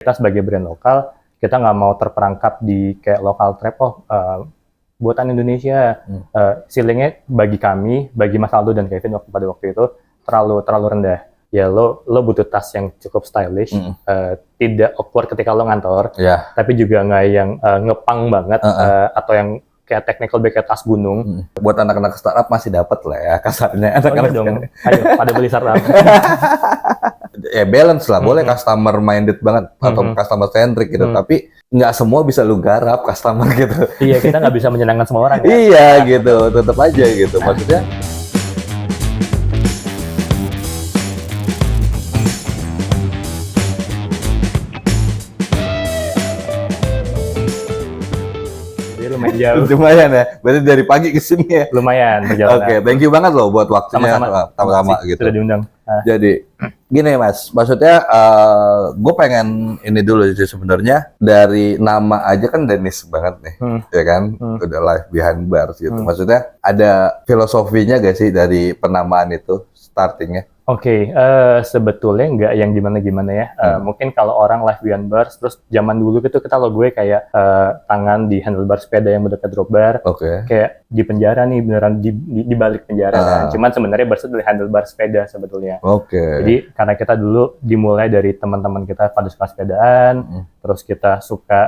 Kita sebagai brand lokal, kita nggak mau terperangkap di kayak lokal trap, buatan Indonesia. Ceilingnya bagi kami, bagi Mas Aldo dan Kevin pada waktu itu terlalu rendah. Ya lo butuh tas yang cukup stylish, tidak awkward ketika lo ngantor, tapi juga nggak yang ngepang banget, atau yang kayak technical bag kayak tas gunung. Buat anak-anak startup masih dapat lah ya kasarnya. Anak-anak dong, ayo pada beli startup. Ya balance lah, boleh customer minded banget atau customer centric gitu, tapi nggak semua bisa lu garap customer gitu. Iya, kita nggak bisa menyenangkan semua orang. Kan? Iya gitu, tetap aja gitu. Maksudnya lumayan jauh. Lumayan ya, berarti dari pagi ke sini ya. Lumayan perjalanan. Oke, thank you banget loh buat waktunya. Sama-sama gitu. Sudah diundang. Jadi gini Mas, maksudnya gue pengen ini dulu sih sebenarnya, dari nama aja kan Dennis banget nih, ya kan, udah live behind bars gitu. Maksudnya ada filosofinya gak sih dari penamaan itu startingnya? Oke, sebetulnya nggak yang gimana-gimana ya. Mungkin kalau orang live behind bars, terus zaman dulu gitu kita logonya kayak tangan di handlebar sepeda yang mendekat drop bar, kayak di penjara nih, beneran di balik penjara kan. Cuman sebenarnya bars itu dari handlebar sepeda sebetulnya. Jadi karena kita dulu dimulai dari teman-teman kita pada suka sepedaan, terus kita suka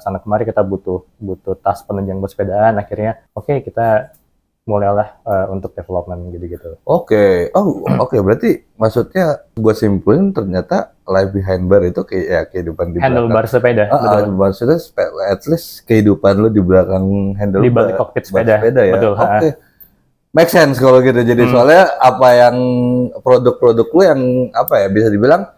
sana kemari kita butuh tas penunjang bersepedaan, akhirnya kita mulailah untuk development gitu-gitu. Oke, berarti maksudnya gue simpulin ternyata live behind bar itu kayak kehidupan di handlebar sepeda. Maksudnya at least kehidupan lu di belakang handlebar. Di balik kokpit sepeda ya. Betul. Make sense kalau gitu. Jadi soalnya apa yang produk-produk lu yang apa ya bisa dibilang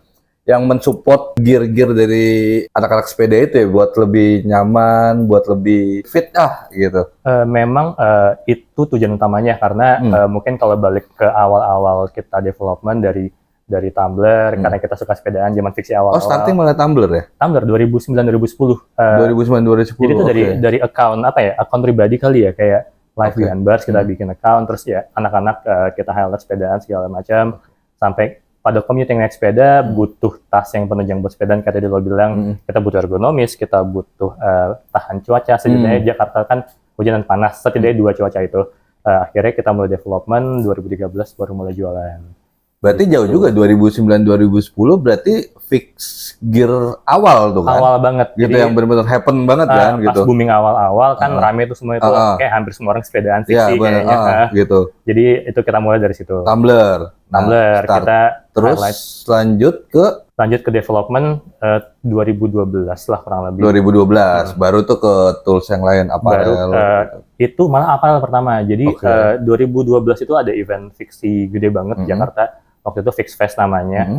yang mensupport gear-gear dari anak-anak sepeda itu ya, buat lebih nyaman, buat lebih fit gitu. Memang itu tujuan utamanya karena mungkin kalau balik ke awal-awal kita development dari Tumblr, karena kita suka sepedaan zaman fiksi awal-awal. Oh, starting malah Tumblr ya? Tumblr 2009-2010. 2009-2010. Jadi itu dari account account pribadi kali ya, kayak live behind bars kita bikin account, terus ya anak-anak kita highlight sepedaan segala macam, sampai pada commute yang naik sepeda butuh tas yang penunjang buat sepedaan, kayak tadi lo bilang, kita butuh ergonomis, kita butuh tahan cuaca. Setidaknya Jakarta kan hujan dan panas, setidaknya 2 cuaca itu. Akhirnya kita mulai development 2013 baru mulai jualan. Berarti jauh juga 2009-2010 berarti fix gear awal tuh kan? Awal banget. Gitu. Jadi yang benar-benar happen banget kan pas gitu. Booming awal-awal kan rame tuh semua itu, kayak hampir semua orang sepedaan fiksi kayaknya. Gitu. Jadi itu kita mulai dari situ. Tumblr kita terus highlight. lanjut ke development 2012 lah kurang lebih. 2012 baru tuh ke tools yang lain apparel. Itu malah apparel pertama. Jadi 2012 itu ada event fiksi gede banget di Jakarta. Waktu itu Fix Fest namanya.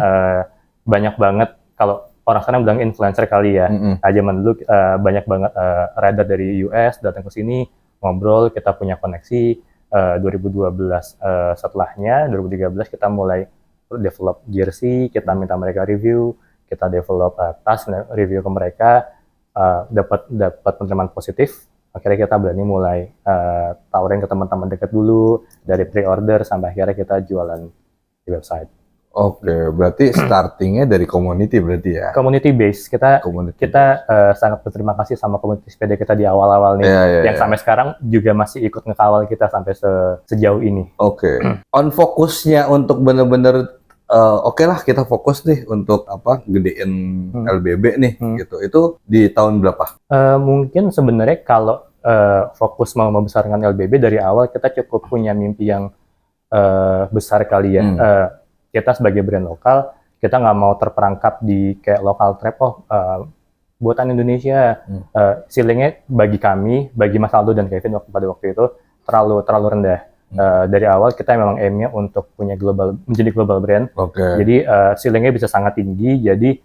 Banyak banget, kalau orang sekarang bilang influencer kali ya. Zaman dulu banyak banget rider dari US datang ke sini ngobrol, kita punya koneksi. 2012 setelahnya 2013 kita mulai develop jersey, kita minta mereka review, kita develop tas, review ke mereka, dapat penerimaan positif. Akhirnya kita berani mulai tawarin ke teman-teman dekat dulu, dari pre-order sampai akhirnya kita jualan di website. Berarti startingnya dari community berarti ya? Community base. Kita sangat berterima kasih sama komunitas sepeda kita di awal-awal nih, yang sampai sekarang juga masih ikut ngekawal kita sampai sejauh ini. On fokusnya untuk bener-bener lah kita fokus nih untuk gedein LBB nih gitu. Itu di tahun berapa? Mungkin sebenarnya kalau fokus mau membesarkan LBB dari awal, kita cukup punya mimpi yang besar kali ya. Kita sebagai brand lokal, kita nggak mau terperangkap di kayak lokal trap, buatan Indonesia. Ceilingnya bagi kami, bagi Mas Aldo dan Kevin pada waktu itu terlalu rendah. Dari awal kita memang aimnya untuk menjadi global brand. Jadi ceilingnya bisa sangat tinggi, jadi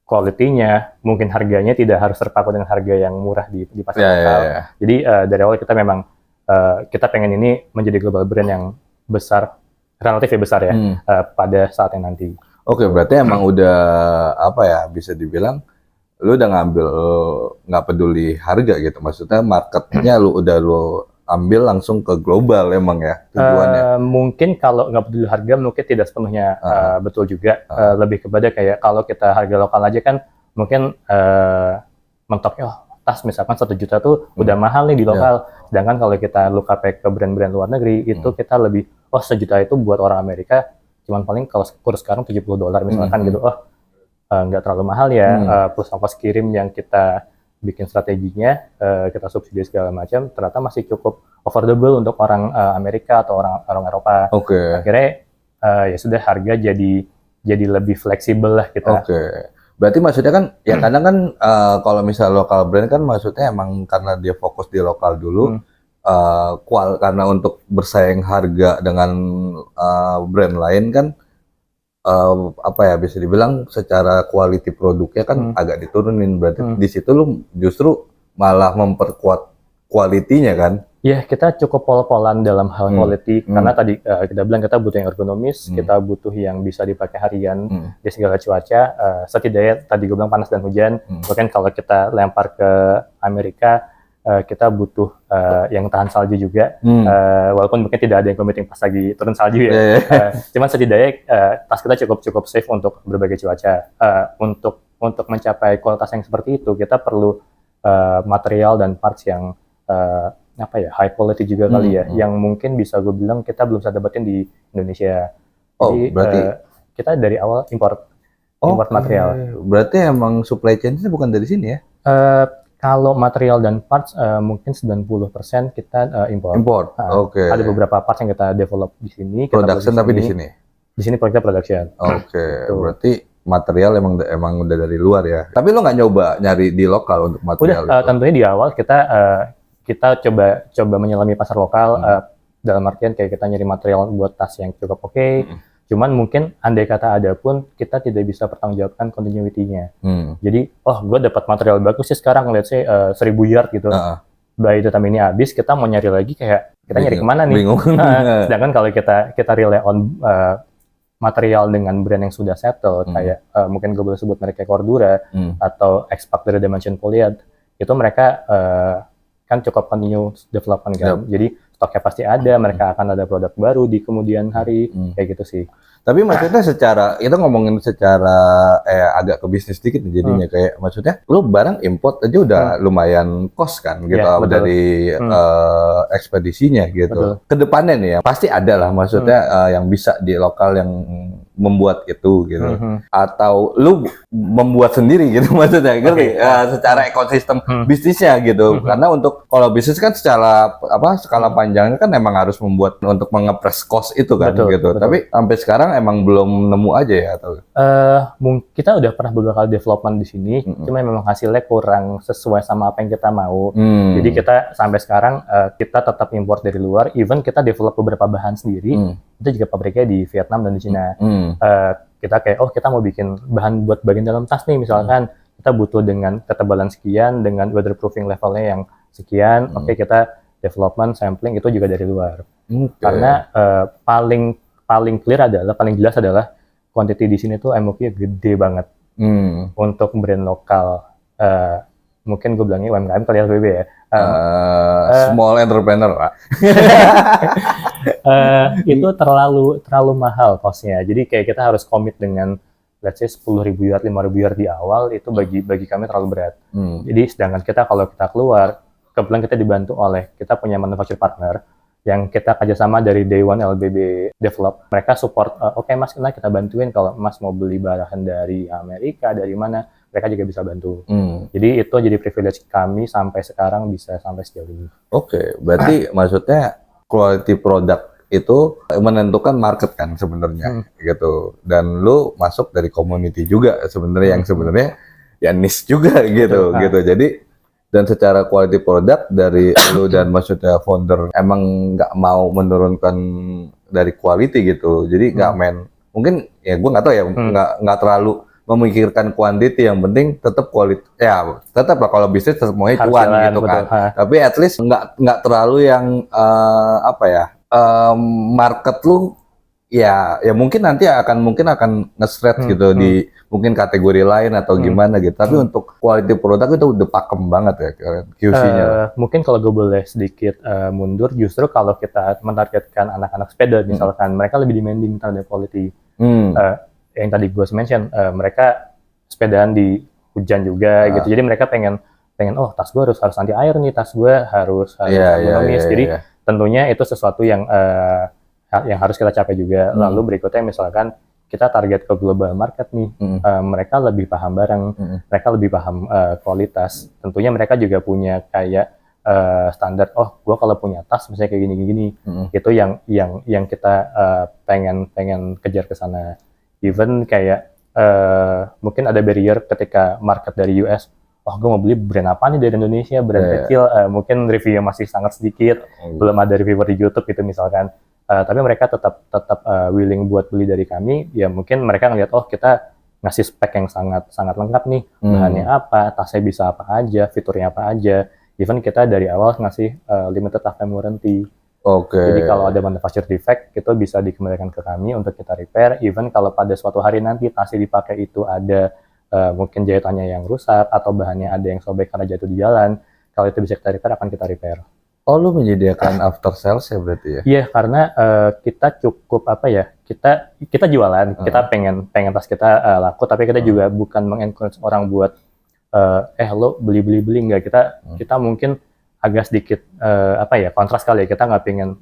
quality-nya, mungkin harganya tidak harus terpaku dengan harga yang murah di pasar lokal. Jadi dari awal kita memang kita pengen ini menjadi global brand yang besar, relatif besar ya, pada saat yang nanti. Berarti emang udah bisa dibilang lu udah nggak peduli harga gitu, maksudnya marketnya lu ambil langsung ke global emang ya tujuannya. Mungkin kalau nggak peduli harga mungkin tidak sepenuhnya betul juga. Lebih kepada kayak kalau kita harga lokal aja kan mungkin mentoknya tas misalkan 1 juta tuh udah mahal nih di lokal. Sedangkan kalau kita look up ke brand-brand luar negeri itu kita lebih 1 juta itu buat orang Amerika cuman paling kalau kurs sekarang $70 misalkan gitu. Nggak terlalu mahal ya. Plus ongkos kirim yang kita bikin strateginya, kita subsidi segala macam, ternyata masih cukup affordable untuk orang Amerika atau orang Eropa. Akhirnya ya sudah harga jadi lebih fleksibel lah kita. Berarti maksudnya kan ya kadang kan kalau misal lokal brand kan maksudnya emang karena dia fokus di lokal dulu, karena untuk bersaing harga dengan brand lain kan apa ya bisa dibilang secara quality produknya kan agak diturunin. Berarti di situ lu justru malah memperkuat quality-nya kan? Ya, kita cukup pol-polan dalam hal quality karena tadi kita bilang kita butuh yang ergonomis, kita butuh yang bisa dipakai harian di segala cuaca. Setidaknya tadi gue bilang panas dan hujan. Bahkan kalau kita lempar ke Amerika, kita butuh yang tahan salju juga. Walaupun mungkin tidak ada yang commuting pas lagi turun salju ya. Cuman setidaknya tas kita cukup safe untuk berbagai cuaca. Untuk mencapai kualitas yang seperti itu, kita perlu material dan parts yang high quality juga kali ya, yang mungkin bisa gue bilang kita belum bisa dapetin di Indonesia. Jadi berarti kita dari awal import material. Berarti emang supply chain-nya bukan dari sini ya? Kalau material dan parts mungkin 90% kita import. Ada beberapa parts yang kita develop di sini. Production tapi di sini? Di sini kita production. Berarti material emang udah dari luar ya. Tapi lo nggak nyoba nyari di lokal untuk material? Tentunya di awal kita coba menyelami pasar lokal dalam artian kayak kita nyari material buat tas yang cukup oke. Cuman mungkin andai kata ada pun kita tidak bisa pertanggungjawabkan continuity-nya. Jadi, gue dapat material bagus sih sekarang, let's say 1000 yard gitu. By the time ini habis, kita mau nyari lagi kayak kita nyari kemana nih? Sedangkan kalau kita rely on material dengan brand yang sudah settle, kayak mungkin gue boleh sebut mereka Cordura atau X-Pac dari Dimension Polyad, itu mereka kan cukup continuous development kan. Jadi stoknya pasti ada, mereka akan ada produk baru di kemudian hari, kayak gitu sih. Tapi maksudnya kita ngomongin secara agak ke bisnis dikit nih jadinya, kayak maksudnya lu barang import aja udah lumayan cost kan gitu dari ekspedisinya gitu. Kedepannya nih ya pasti ada lah maksudnya yang bisa di lokal yang membuat itu gitu, atau lu membuat sendiri gitu maksudnya, ngerti? Secara ekosistem bisnisnya gitu. Karena untuk kalau bisnis kan secara skala panjangnya kan emang harus membuat untuk mengepres cost itu kan gitu. Tapi sampai sekarang emang belum nemu aja ya atau? Kita udah pernah beberapa kali development di sini, cuma memang hasilnya kurang sesuai sama apa yang kita mau. Jadi kita sampai sekarang kita tetap import dari luar, even kita develop beberapa bahan sendiri. Itu juga pabriknya di Vietnam dan di Cina. Kita kayak kita mau bikin bahan buat bagian dalam tas nih misalkan, kita butuh dengan ketebalan sekian, dengan weatherproofing levelnya yang sekian. Kita development, sampling itu juga dari luar. Karena paling clear adalah, paling jelas adalah quantity di sini tuh MOQ gede banget. Untuk brand lokal, mungkin gue bilangnya UMKM kali ya BB ya. Small entrepreneur lah. Itu terlalu mahal costnya. Jadi kayak kita harus komit dengan let's say 10.000 yard, 5.000 yard di awal, itu bagi kami terlalu berat. Jadi sedangkan kalau kita keluar, kebetulan kita dibantu oleh, kita punya manufacturer partner yang kita kerjasama dari day one LBB develop. Mereka support, Mas, kita bantuin kalau Mas mau beli bahan dari Amerika, dari mana, mereka juga bisa bantu. Jadi itu jadi privilege kami sampai sekarang bisa sampai sejauh ini. Berarti maksudnya quality product itu menentukan market kan sebenarnya gitu. Dan lu masuk dari community juga sebenarnya, yang sebenarnya ya niche juga gitu. Jadi dan secara quality product dari lu dan maksudnya founder emang nggak mau menurunkan dari quality gitu. Jadi nggak mungkin ya gue nggak tahu ya, nggak terlalu memikirkan quantity, yang penting tetap quality. Ya tetap lah, kalau bisnis tetap mau cuan gitu kan. Tapi at least nggak terlalu yang market lu ya mungkin nanti mungkin akan nge-stretch gitu di mungkin kategori lain atau gimana gitu. Tapi untuk quality produk itu udah pakem banget ya QC-nya. Mungkin kalau gue boleh sedikit mundur, justru kalau kita menargetkan anak-anak sepeda misalkan, mereka lebih demanding terhadap quality. Yang tadi gue mention, mereka sepedaan di hujan juga gitu. Jadi mereka pengen oh tas gue harus anti air nih, tas gue harus ergonomis. Jadi tentunya itu sesuatu yang harus kita capai juga. Lalu berikutnya misalkan kita target ke global market nih, mereka lebih paham barang, mereka lebih paham kualitas. Tentunya mereka juga punya kayak standar. Oh, gue kalau punya tas misalnya kayak gini-gini, itu yang kita pengen kejar ke sana. Even kayak mungkin ada barrier ketika market dari US. Oh, gue mau beli brand apa nih dari Indonesia, brand kecil, mungkin reviewnya masih sangat sedikit, belum ada reviewer di YouTube gitu misalkan. Tapi mereka tetap willing buat beli dari kami. Ya mungkin mereka ngeliat, oh kita ngasih spek yang sangat lengkap nih, bahannya apa, tasnya bisa apa aja, fiturnya apa aja. Even kita dari awal ngasih limited lifetime warranty. Jadi kalau ada manufacture defect, itu bisa dikembalikan ke kami untuk kita repair. Even kalau pada suatu hari nanti tasnya dipakai itu ada mungkin jahitannya yang rusak atau bahannya ada yang sobek karena jatuh di jalan, kalau itu bisa kita repair, akan kita repair. Oh, lu menyediakan after sales ya berarti ya? Iya, karena kita cukup kita jualan, kita pengen tas kita laku, tapi kita juga bukan mengencourage orang buat lo beli enggak. Kita mungkin agak sedikit kontras kali ya. Kita nggak pengen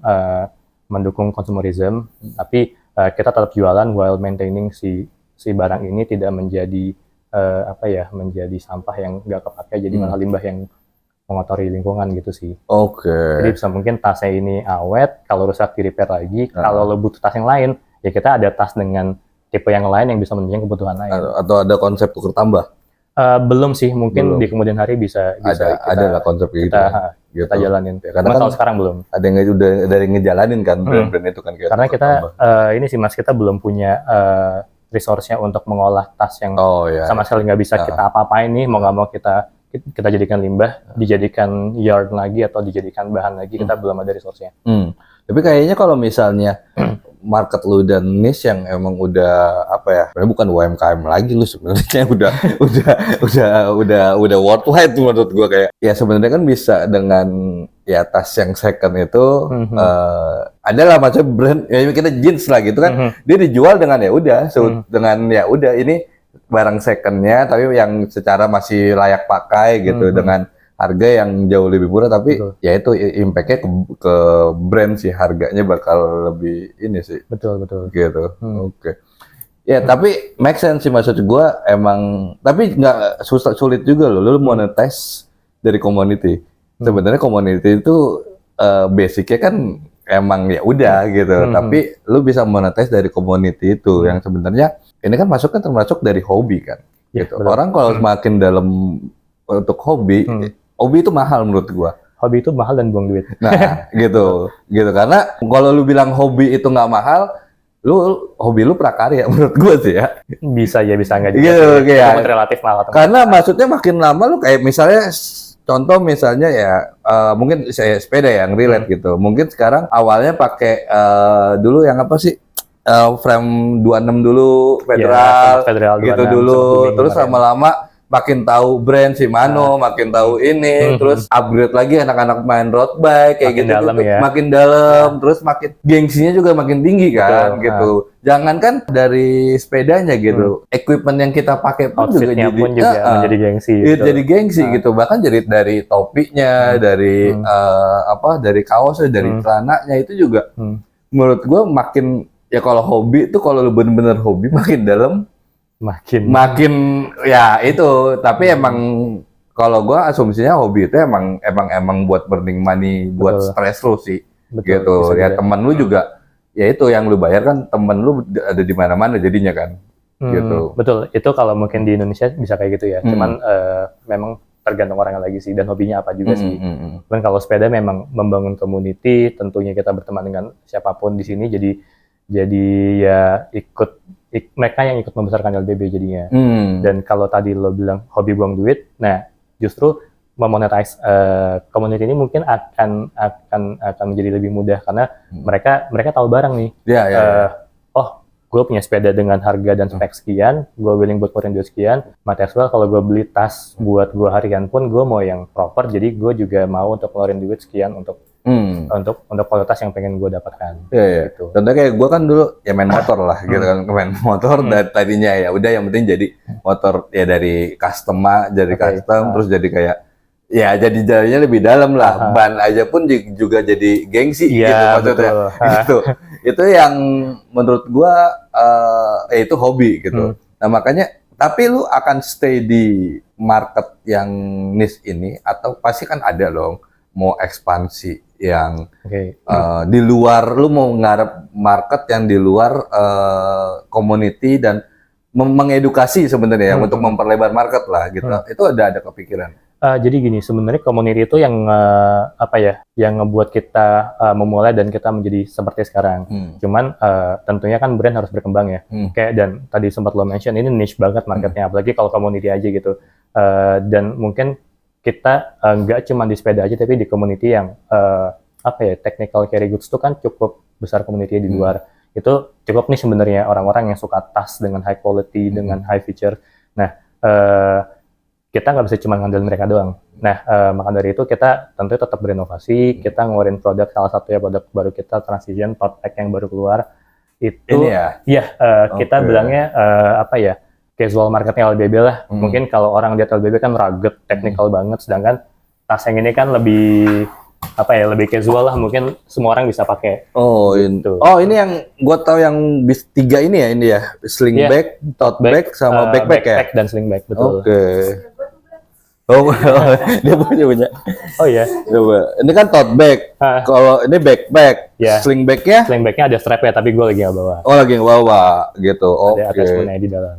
mendukung consumerism, tapi kita tetap jualan while maintaining si barang ini tidak menjadi menjadi sampah yang nggak kepakai, jadi malah limbah yang mengotori lingkungan gitu sih. Jadi bisa mungkin tasnya ini awet, kalau rusak di repair lagi. Kalau lo butuh tas yang lain, ya kita ada tas dengan tipe yang lain yang bisa menunjang kebutuhan lain. Atau ada konsep tuker tambah? Belum sih, mungkin di kemudian hari bisa ada lah konsep gitu. Kita jalanin. Ya, karena kalau sekarang belum. Ada yang udah dari ngejalanin kan brand-brand itu kan. Karena kita ini sih Mas, kita belum punya resource-nya untuk mengolah tas yang sama sekali nggak bisa kita apa-apain nih. Mau nggak mau kita jadikan limbah, dijadikan yarn lagi atau dijadikan bahan lagi, kita belum ada resource-nya. Tapi kayaknya kalau misalnya market lu dan niche yang emang udah bukan UMKM lagi lu sebenarnya udah worldwide menurut gua, kayak ya sebenarnya kan bisa dengan ya tas yang second itu adalah macam brand ya kita jeans lah gitu kan, dia dijual dengan dengan ini barang secondnya tapi yang secara masih layak pakai gitu dengan harga yang jauh lebih murah, tapi ya itu impact-nya ke brand sih, harganya bakal lebih ini sih. Betul. Gitu. Ya, tapi make sense sih, maksud gue emang, tapi nggak sulit juga loh, lu monetize dari community. Sebenarnya community itu basicnya kan emang ya udah gitu, tapi lu bisa monetize dari community itu yang sebenarnya ini kan termasuk dari hobi kan. Gitu. Orang kalau semakin dalam untuk hobi itu mahal menurut gua. Hobi itu mahal dan buang duit. Nah, gitu. Karena kalau lu bilang hobi itu nggak mahal, hobi lu prakarya menurut gua sih ya. Bisa nggak juga. Gitu, kayak relatif mahal. Karena maksudnya makin lama lu kayak misalnya contoh misalnya ya mungkin saya sepeda yang relate gitu. Mungkin sekarang awalnya pakai dulu yang apa sih? Frame 26 dulu, Federal gitu 26, dulu. Terus lama-lama makin tahu brand Shimano, makin tahu ini, terus upgrade lagi anak-anak main road bike kayak makin gitu, dalam, ya. Makin dalam, terus makin gengsinya juga makin tinggi kan, gitu. Jangankan dari sepedanya gitu, equipment yang kita pakai pun juga menjadi gengsi. Jadi gengsi gitu, bahkan jadi dari topinya, dari dari kaosnya, dari celananya itu juga, menurut gue makin ya kalau hobi itu kalau lu bener-bener hobi makin dalam. Makin ya itu, tapi emang kalau gua asumsinya hobi itu emang buat burning money, buat stres lu sih. Gitu ya, temen lu juga ya itu yang lu bayar kan, temen lu ada di mana-mana jadinya kan. Gitu. Betul, itu kalau mungkin di Indonesia bisa kayak gitu ya. Cuman memang tergantung orangnya lagi sih dan hobinya apa juga sih. Dan kalau sepeda memang membangun community, tentunya kita berteman dengan siapapun di sini, jadi ya mereka yang ikut membesarkan LBB jadinya. Dan kalau tadi lo bilang hobi buang duit, nah justru memonetize community ini mungkin akan menjadi lebih mudah karena mereka tahu barang nih. oh gue punya sepeda dengan harga dan spek sekian, gue willing buat keluarin duit sekian, might as well kalau gue beli tas buat gue harian pun gue mau yang proper, jadi gue juga mau untuk keluarin duit sekian untuk kualitas yang pengen gue dapatkan. Iya. Gitu. Contohnya kayak gue kan dulu ya main motor lah gitu kan, main motor dari tadinya ya udah yang penting jadi motor ya dari custom terus jadi kayak ya jadi jalannya lebih dalam lah, ban aja pun juga jadi gengsi gitu maksudnya. Gitu. Itu yang menurut gua itu hobi gitu. Nah makanya tapi lu akan stay di market yang niche ini atau pasti kan ada dong mau ekspansi yang di luar, lu mau ngarep market yang di luar community dan mengedukasi sebenarnya untuk memperlebar market lah gitu. Itu ada kepikiran. Jadi gini, sebenarnya community itu yang yang ngebuat kita memulai dan kita menjadi seperti sekarang. Cuman tentunya kan brand harus berkembang ya. Kayak dan tadi sempat lo mention ini niche banget marketnya, apalagi kalau community aja gitu. Dan mungkin kita nggak cuma di sepeda aja, tapi di community yang technical carry goods itu kan cukup besar community di luar. Itu cukup nih sebenarnya orang-orang yang suka tas dengan high quality, dengan high feature. Nah, kita nggak bisa cuma ngandelin mereka doang. Nah, maka dari itu kita tentu tetap berinovasi, kita ngeluarin produk, salah satunya produk baru kita Transition tote bag yang baru keluar. Itu kita bilangnya casual marketnya LBB lah. Mungkin kalau orang lihat LBB kan rugged, technical banget, sedangkan tas yang ini kan lebih lebih casual lah, mungkin semua orang bisa pakai. Ini yang gua tahu yang bis 3 ini ya, sling bag, tote bag sama backpack ya. Backpack dan sling bag, betul. Dia punya. Oh iya. Coba. Ini kan tote bag. Kalau ini backpack, sling bagnya? Sling bagnya ada strap ya, tapi gue lagi nggak bawa. Oh, lagi nggak bawa, gitu. Ada attachment-nya di dalam.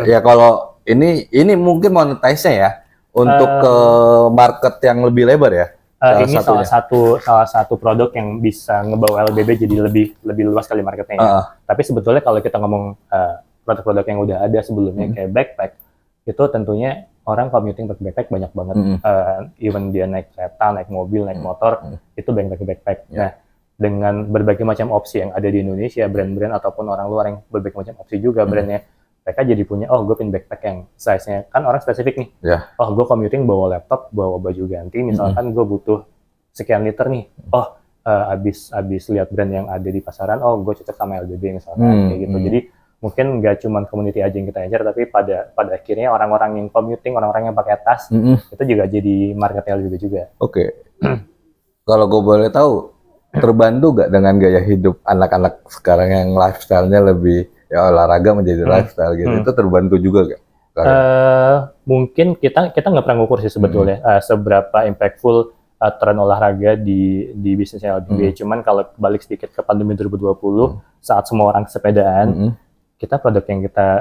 Ya kalau ini mungkin monetize-nya ya untuk ke market yang lebih lebar ya. Ini salah satu produk yang bisa ngebawa LBB jadi lebih luas kali marketnya. Ya. Tapi sebetulnya kalau kita ngomong produk-produk yang udah ada sebelumnya kayak backpack, itu tentunya orang commuting pakai backpack banyak banget. Even dia naik kereta, naik mobil, naik motor, itu banyak pakai backpack. Nah, dengan berbagai macam opsi yang ada di Indonesia, brand-brand ataupun orang luar yang berbagai macam opsi juga brandnya, mereka jadi punya, gue pin backpack yang size-nya, kan orang spesifik nih. Gue commuting bawa laptop, bawa baju ganti, misalkan gue butuh sekian liter nih. Abis lihat brand yang ada di pasaran, gue cocok sama LBB misalkan, kayak gitu. Jadi mungkin nggak cuma community aja yang kita incar, tapi pada akhirnya orang-orang yang commuting, orang-orang yang pakai tas, itu juga jadi marketnya LBB juga. Kalau gue boleh tahu, terbantu nggak dengan gaya hidup anak-anak sekarang yang lifestyle-nya lebih ya olahraga menjadi lifestyle gitu, itu terbantu juga gak? Mungkin kita nggak pernah ngukur sih sebetulnya seberapa impactful tren olahraga di bisnisnya LBB. Cuman kalau balik sedikit ke pandemi 2020, saat semua orang sepedaan, kita produk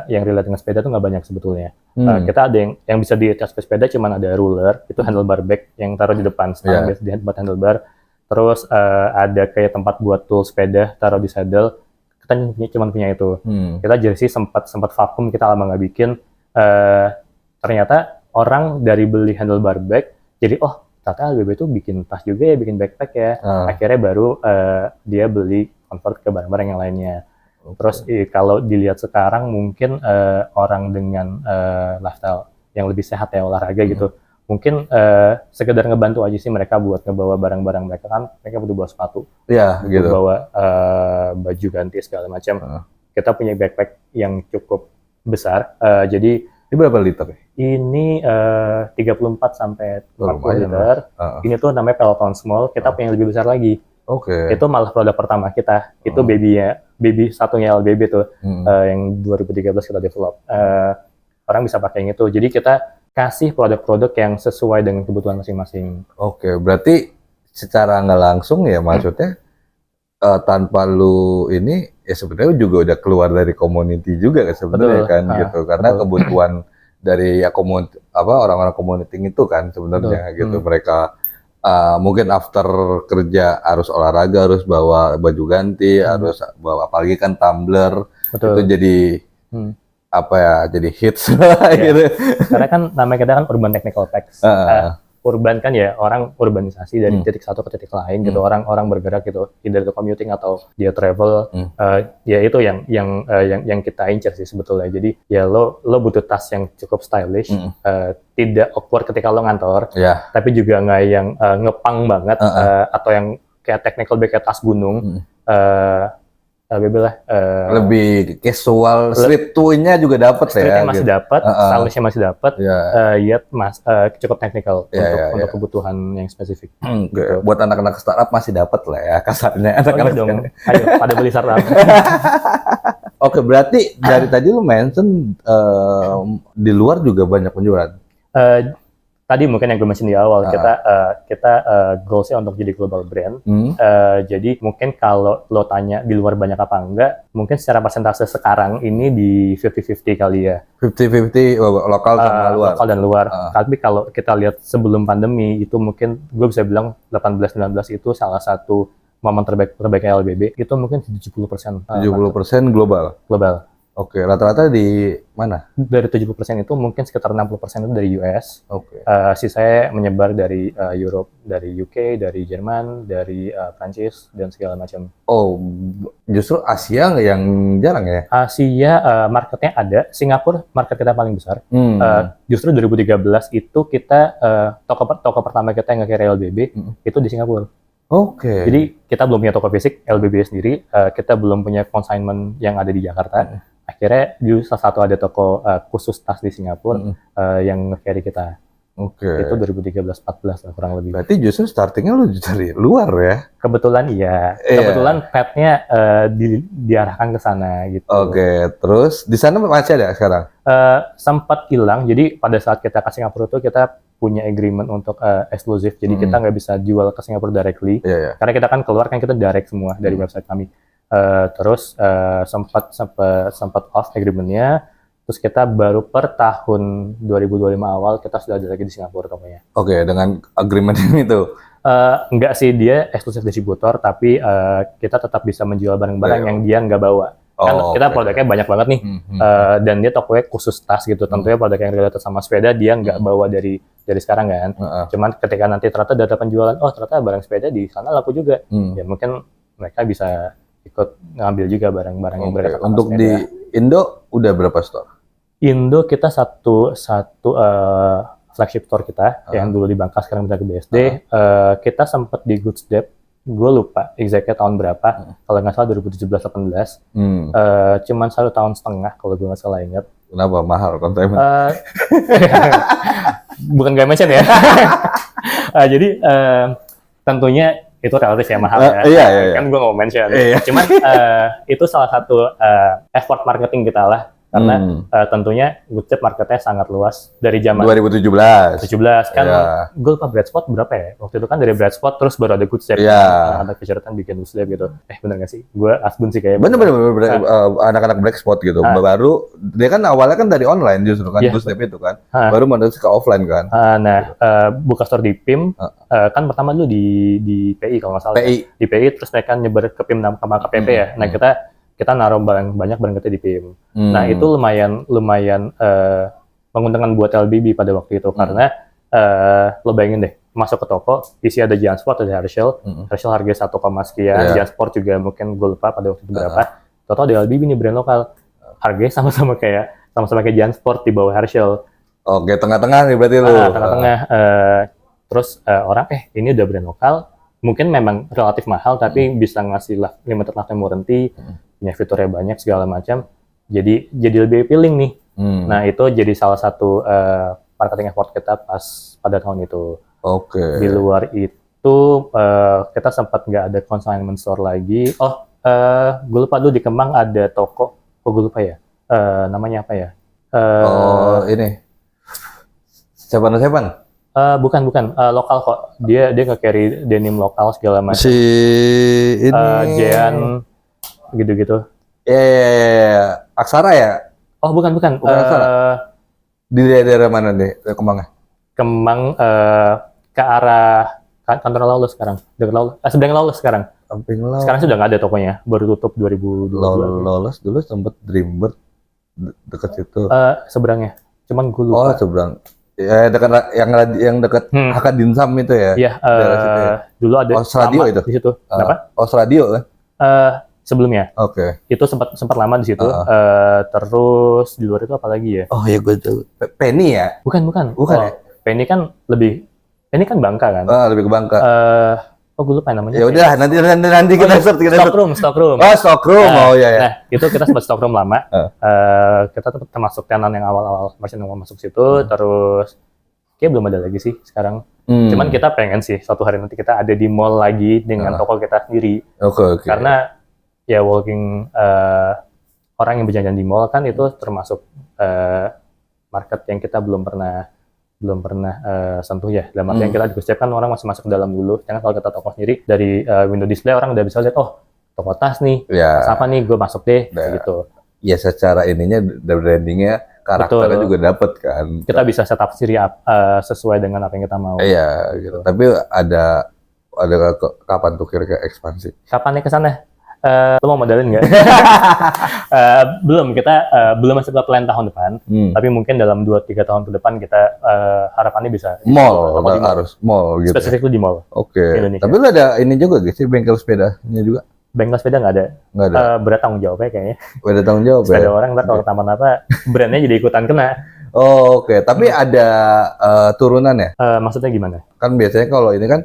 yang relate dengan sepeda tuh nggak banyak sebetulnya. Kita ada yang bisa di-attach ke sepeda, cuman ada ruler, itu handlebar bag yang taruh di depan, biasa buat handlebar. Terus ada kayak tempat buat tool sepeda, taruh di saddle. Kita cuma punya itu. Kita jersey sempat vakum, kita lama nggak bikin. Ternyata orang dari beli handlebar bag, jadi ternyata LBB itu bikin tas juga ya, bikin backpack ya. Akhirnya baru dia beli convert ke barang-barang yang lainnya. Terus kalau dilihat sekarang mungkin orang dengan lifestyle yang lebih sehat ya, olahraga gitu, mungkin sekedar ngebantu aja sih mereka buat ngebawa barang-barang mereka, kan mereka butuh bawa sepatu, gitu. bawa baju ganti segala macam. Kita punya backpack yang cukup besar, jadi ini berapa liter? Ini 34 sampai 40 liter. Ini tuh namanya Peloton Small. Kita punya yang lebih besar lagi. Itu malah produk pertama kita. Itu baby satunya LBB tuh, yang 2013 kita develop. Orang bisa pakai yang itu. Jadi kita kasih produk-produk yang sesuai dengan kebutuhan masing-masing. Berarti secara nggak langsung ya maksudnya tanpa lu ini ya sebenarnya juga udah keluar dari community juga sebenarnya kan gitu, karena kebutuhan dari orang-orang community itu kan sebenarnya gitu. Mereka mungkin after kerja harus olahraga, harus bawa baju ganti, harus bawa, apalagi kan tumbler, itu jadi jadi hits gitu. Karena kan namanya kita kan urban technical packs. urban kan ya, orang urbanisasi dari titik satu ke titik lain gitu, orang bergerak gitu, either itu commuting atau dia travel, ya itu yang kita incer sih sebetulnya. Jadi ya lo butuh tas yang cukup stylish, tidak awkward ketika lo ngantor, tapi juga nggak yang ngepang banget, atau yang kayak technical bag kayak tas gunung. Lebih casual, street to-nya juga dapat ya. Streetnya masih dapat, stylish-nya masih dapat, yet cukup technical untuk kebutuhan yang spesifik. Gitu. Buat anak-anak startup masih dapat lah ya kasarnya. Anak-anak dong, ayo pada beli startup. Oke, berarti dari tadi lu mention di luar juga banyak penjualan. Tadi mungkin yang gue mention di awal, kita goals-nya untuk jadi global brand. Jadi mungkin kalau lo tanya di luar banyak apa enggak, mungkin secara persentase sekarang ini di 50-50 kali ya. 50-50 lokal sama luar. Lokal dan luar. Tapi kalau kita lihat sebelum pandemi, itu mungkin gue bisa bilang 18-19 itu salah satu momen terbaiknya LBB. Itu mungkin 70%. 70% global? Global. Oke, rata-rata di mana? Dari 70% itu mungkin sekitar 60% itu dari US. Oke. Sisanya menyebar dari Europe, dari UK, dari Jerman, dari Prancis, dan segala macam. Oh, justru Asia nggak yang jarang ya? Asia marketnya ada, Singapura market kita paling besar. Justru 2013 itu kita, toko pertama kita yang nge-carry LBB, itu di Singapura. Oke. Jadi kita belum punya toko fisik LBB sendiri, kita belum punya consignment yang ada di Jakarta. Akhirnya salah satu ada toko khusus tas di Singapura yang nge-carry kita. Itu 2013-14 lah kurang lebih. Berarti justru startingnya lu dari luar ya? Kebetulan iya. Kebetulan path-nya diarahkan ke sana gitu. Oke, terus di sana masih ada sekarang? Sempat hilang. Jadi pada saat kita ke Singapura itu kita punya agreement untuk eksklusif. Jadi kita nggak bisa jual ke Singapura directly. Karena kita kan keluar kan kita direct semua dari website kami. Terus sempat off agreement-nya. Terus kita baru per tahun 2025 awal kita sudah ada lagi di Singapura tokonya. Oke, dengan agreement ini tuh? Enggak sih, dia eksklusif distributor, tapi kita tetap bisa menjual barang-barang yang dia nggak bawa. Kan kita produknya banyak banget nih, dan dia tokonya khusus tas gitu. Tentunya produk yang related sama sepeda dia nggak bawa dari sekarang kan. Cuman ketika nanti ternyata data penjualan, oh ternyata barang sepeda di sana laku juga, ya mungkin mereka bisa ikut ngambil juga barang-barang yang berkaitan sama untuk sepeda. Di Indo udah berapa store? Indo kita satu flagship store kita yang dulu di Bangka, sekarang pindah ke BSD. Kita sempat di Good Step, gue lupa exactly tahun berapa, kalau nggak salah 2017-18. Cuman 1,5 tahun kalau gue nggak salah ingat. Kenapa mahal konten? Bukan gak mention ya. Jadi tentunya itu relatif ya mahal ya. Iya. Kan gue nggak mau mention. Cuman itu salah satu effort marketing kita lah. Karena tentunya Good Step marketnya sangat luas dari zaman 2017 kan. Gue lupa Bradspot berapa ya waktu itu kan, dari Bradspot terus baru ada Good Step. Ada kecerdasan bikin Good Step gitu. Bener gak sih? Gue asbun sih kayaknya. Bener anak-anak Bradspot gitu. Baru dia kan awalnya kan dari online justru kan, Good Step itu kan. Baru menuju ke offline kan. Buka store di PIM kan pertama dulu di PI kalau nggak salah. Di PI terus mereka nyebar ke PIM sama KPP ya. Nah kita naruh banyak barang kita di PIM. Nah itu lumayan menguntungkan buat LBB pada waktu itu, karena lo bayangin deh, masuk ke toko, isi ada JanSport, ada Herschel harga 1, sekian, JanSport juga mungkin gue lupa pada waktu itu berapa. Total di LBB ini brand lokal, harganya sama-sama kayak JanSport di bawah Herschel. Oke, tengah-tengah nih berarti lo. Tengah-tengah. Terus orang ini udah brand lokal, mungkin memang relatif mahal, tapi bisa ngasih limited lifetime warranty, punya fiturnya banyak segala macam, jadi lebih appealing nih. Nah itu jadi salah satu marketing effort kita pas pada tahun itu. Di luar itu kita sempat nggak ada consignment store lagi. Gue lupa dulu di Kemang ada toko, gue lupa ya namanya apa ya. Ini Seven. Bukan lokal kok, dia nge-carry denim lokal segala macam. Si ini Jean gitu-gitu. Aksara ya? Oh bukan. Aksara. Di daerah mana deh Kemangnya? Kemang ke arah kantor Lawless sekarang. Sedang Lawless sekarang. Sekarang sudah nggak ada tokonya, baru tutup 2022. Lawless dulu sempat Dreambird dekat situ. Seberangnya. Cuman gue lupa. Seberang. Ya, yang dekat Hakka Dimsum itu ya. Iya, dulu ada Osradio itu di situ. Kenapa? Osradio kan? Sebelumnya. Oke. Itu sempat lama di situ. Terus di luar itu apa lagi ya? Oh ya gue tahu. Penny ya? Bukan. Ya? Penny kan Penny kan Bangka kan? Lebih ke Bangka. Gue lupa namanya. Ya udah, nanti kita search. Stockroom. Stockroom. Ya. Nah, itu kita sempat Stockroom lama. Kita termasuk tenan yang awal-awal merchant yang masuk situ. Terus kayak belum ada lagi sih sekarang. Cuman kita pengen sih suatu hari nanti kita ada di mall lagi dengan toko kita sendiri. Oke. Karena ya walking orang yang berjalan di mall kan itu termasuk market yang kita belum pernah sentuh ya. Dalam artian kita di Gojek kan orang masih masuk ke dalam dulu. Jangan kalau kita toko sendiri dari window display orang udah bisa lihat toko tas nih, tas apa nih, gue masuk deh gitu. Ya secara ininya brandingnya karakternya juga dapet kan. Kita bisa setup sendiri sesuai dengan apa yang kita mau. Iya gitu. Tapi ada kapan tuh kira-kira ekspansi? Kapan nih ke sana? Lo mau modalin nggak? Belum, kita belum masuk ke plan tahun depan. Tapi mungkin dalam 2-3 tahun ke depan kita harapannya bisa mall, harus mall gitu. Spesifikly di mall. Oke. Tapi lo ada ini juga gitu sih, bengkel sepedanya juga? Bengkel sepeda nggak ada. Berat tanggung jawabnya kayaknya. Berat tanggung jawab ya? Sepeda orang ntar kalau taman apa, brandnya jadi ikutan kena. Oke. Tapi ada turunan ya? Maksudnya gimana? Kan biasanya kalau ini kan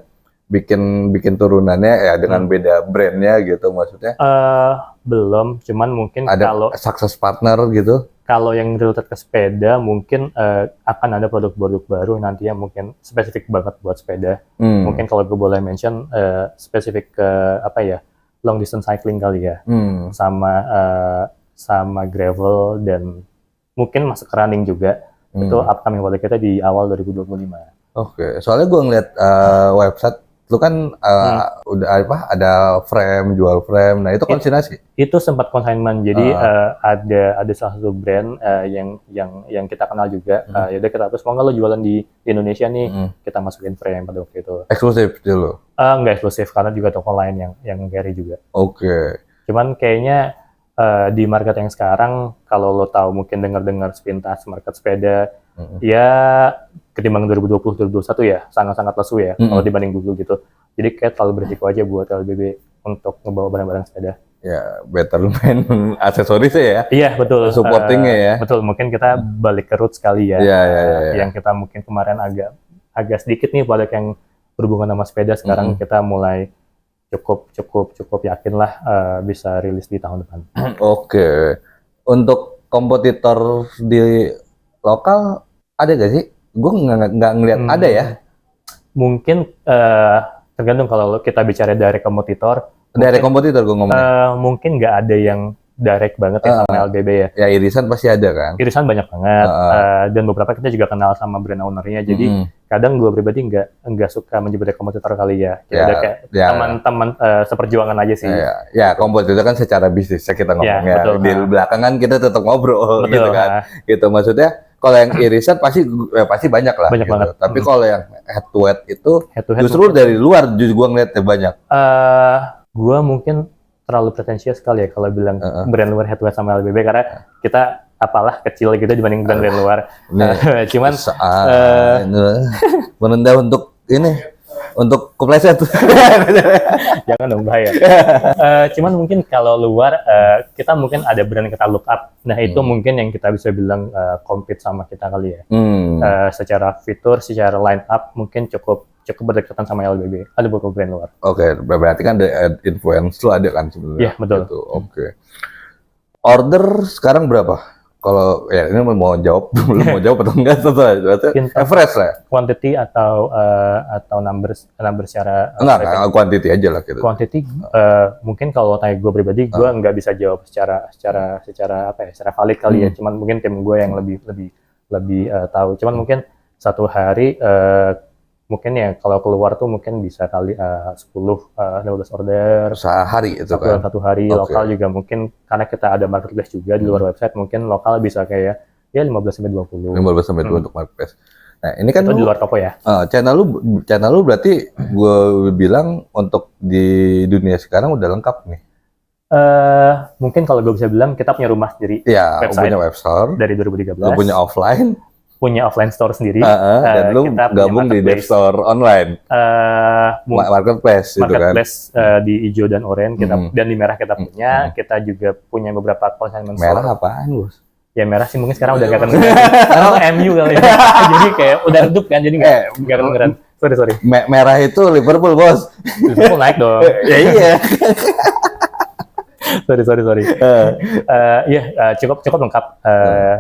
bikin turunannya ya dengan beda brandnya gitu maksudnya? Belum, cuman mungkin ada kalau success partner gitu. Kalau yang related ke sepeda mungkin akan ada produk-produk baru nantinya mungkin spesifik banget buat sepeda. Mungkin kalau gue boleh mention spesifik ke apa ya, long distance cycling kali ya, sama gravel dan mungkin masuk ke running juga. Itu upcoming produk kita di awal 2025. Oke, soalnya gue ngeliat website lu kan udah ada jual frame. Nah, itu konsignasi. Itu sempat consignment. Jadi ada salah satu brand yang kita kenal juga. Yaudah kita terus mau nggak lo jualan di Indonesia nih, kita masukin frame pada waktu itu. Eksklusif dulu? Nggak eksklusif karena juga toko lain yang carry juga. Oke. Cuman kayaknya di market yang sekarang kalau lo tahu mungkin dengar sepintas market sepeda ya ketimbang 2020-2021 ya sangat-sangat lesu ya kalau dibanding dulu gitu. Jadi kayak terlalu berisiko aja buat LBB untuk ngebawa barang-barang sepeda. Ya, better main aksesoris ya. Iya, betul. Supportingnya ya. Betul, mungkin kita balik ke roots kali ya. Iya. Yang kita mungkin kemarin agak sedikit nih produk yang berhubungan sama sepeda, sekarang kita mulai cukup yakin lah bisa rilis di tahun depan. Oke. Untuk kompetitor di lokal ada gak sih? Gue nggak ngeliat ada ya. Mungkin tergantung kalau kita bicara dari kompetitor. Dari kompetitor gue ngomongnya. Mungkin nggak ada yang direct banget ya sama LBB ya. Ya irisan pasti ada kan. Irisan banyak banget. Dan beberapa kita juga kenal sama brand ownernya. Jadi kadang gue pribadi nggak suka menyebut kompetitor kali ya. Kita kayak teman-teman seperjuangan aja sih. Ya kompetitor kan secara bisnis kita ngomongnya. Betul, di belakang kita tetap ngobrol gitu kan. Gitu maksudnya. Kalau yang irisan pasti banyak lah. Banyak gitu. banget. Tapi kalau yang head to head itu justru dari luar gue ngeliatnya banyak. Gue mungkin terlalu pretensius sekali ya kalau bilang brand luar head to head sama LBB karena kita apalah kecil gitu dibanding brand luar. Cuman menunda untuk kepleset. Jangan dong, bahaya. Cuman mungkin kalau luar kita mungkin ada brand yang kita look up. Nah itu mungkin yang kita bisa bilang compete sama kita kali ya. Secara fitur, secara line up mungkin cukup berdekatan sama LBB. Ada beberapa brand luar. Oke, berarti kan ada influence lu ada kan sebenarnya. Iya, betul. Gitu. Oke. Order sekarang berapa? Kalau ya ini mau jawab, belum mau jawab atau enggak berarti average lah. Quantity atau number secara enggak quantity aja lah gitu. Quantity mungkin kalau tanya gue pribadi gue nggak bisa jawab secara valid kali ya. Cuman mungkin tim gue yang lebih tahu. Cuman mungkin satu hari mungkin ya kalau keluar tuh mungkin bisa kali 10-15 order sehari itu kan. Satu hari. Lokal juga mungkin karena kita ada marketplace juga di luar website, mungkin lokal bisa kayak ya 15-20 untuk marketplace. Nah ini kan itu di luar toko ya. Channel lu berarti gue bilang untuk di dunia sekarang udah lengkap nih. Mungkin kalau gue bisa bilang kita punya rumah sendiri. Iya, punya website dari 2013. Lu punya offline. punya offline store sendiri. Dan lu gabung di dev store online, marketplace itu kan. Marketplace di hijau dan oranye dan di merah kita punya. Kita juga punya beberapa consignment store. Merah apaan, Bos? Ya merah sih mungkin sekarang udah gak kedengeran. Sekarang MU kali ya. Jadi kayak udah redup kan, jadi gak kedengeran. Sorry. Merah itu Liverpool, Bos. Liverpool naik dong. Ya iya. sorry. Cukup lengkap.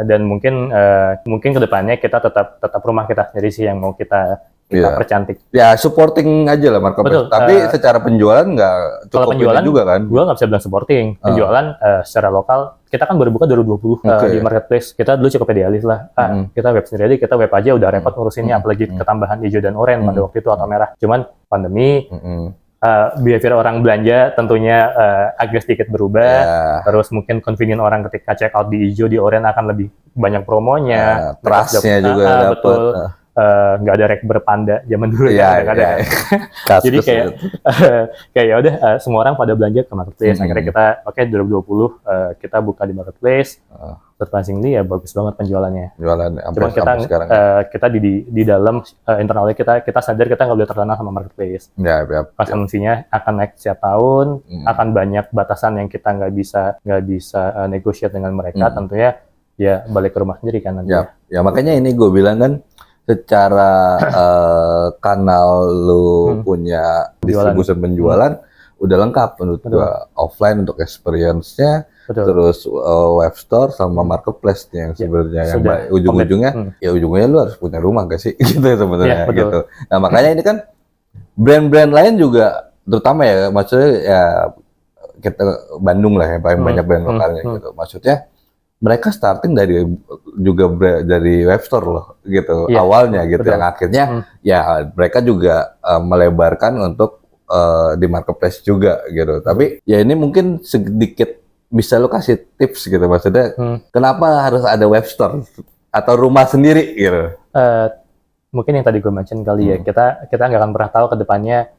Dan mungkin kedepannya kita tetap rumah kita sendiri sih yang mau kita percantik. Ya supporting aja lah marketplace. Tapi secara penjualan nggak cukup. Kalau penjualan juga kan? Gua nggak bisa bilang supporting. Penjualan secara lokal kita kan baru buka 2020 di marketplace. Kita dulu cukup idealis lah. Kita web sendiri, kita web aja udah repot ngurusinnya, apalagi ketambahan hijau dan oranye pada waktu itu atau merah. Cuman pandemi. Behavior orang belanja tentunya agak sedikit berubah, terus mungkin convenient orang ketika check out di hijau, di oranye akan lebih banyak promonya, trustnya juga dapat. Nggak ada rek berpanda zaman dulu ada. Jadi kayak ya udah semua orang pada belanja ke marketplace. Akhirnya kita 2020 kita buka di marketplace. Surprisingly ya bagus banget penjualannya. Cuman kita di dalam internalnya kita sadar kita nggak boleh terlena sama marketplace. Konsumensinya akan naik setiap tahun, akan banyak batasan yang kita nggak bisa negotiate dengan mereka. Tentunya ya balik ke rumah sendiri kan nanti. Ya makanya ini gue bilang kan, secara kanal lu punya distribusi penjualan udah lengkap menurut gua. Offline untuk experience-nya, terus web store sama marketplace yang sebenarnya yang ujung-ujungnya lu harus punya rumah gak sih gitu sebenarnya gitu. Nah makanya ini kan brand-brand lain juga terutama ya, maksudnya ya kita Bandung lah yang paling banyak brand lokalnya gitu. Maksudnya mereka starting dari web store loh gitu, awalnya gitu, yang akhirnya ya mereka juga melebarkan untuk di marketplace juga gitu. Tapi ya ini mungkin sedikit bisa lo kasih tips gitu, maksudnya kenapa harus ada web store atau rumah sendiri gitu? Mungkin yang tadi gue mention kali ya, kita nggak akan pernah tahu ke depannya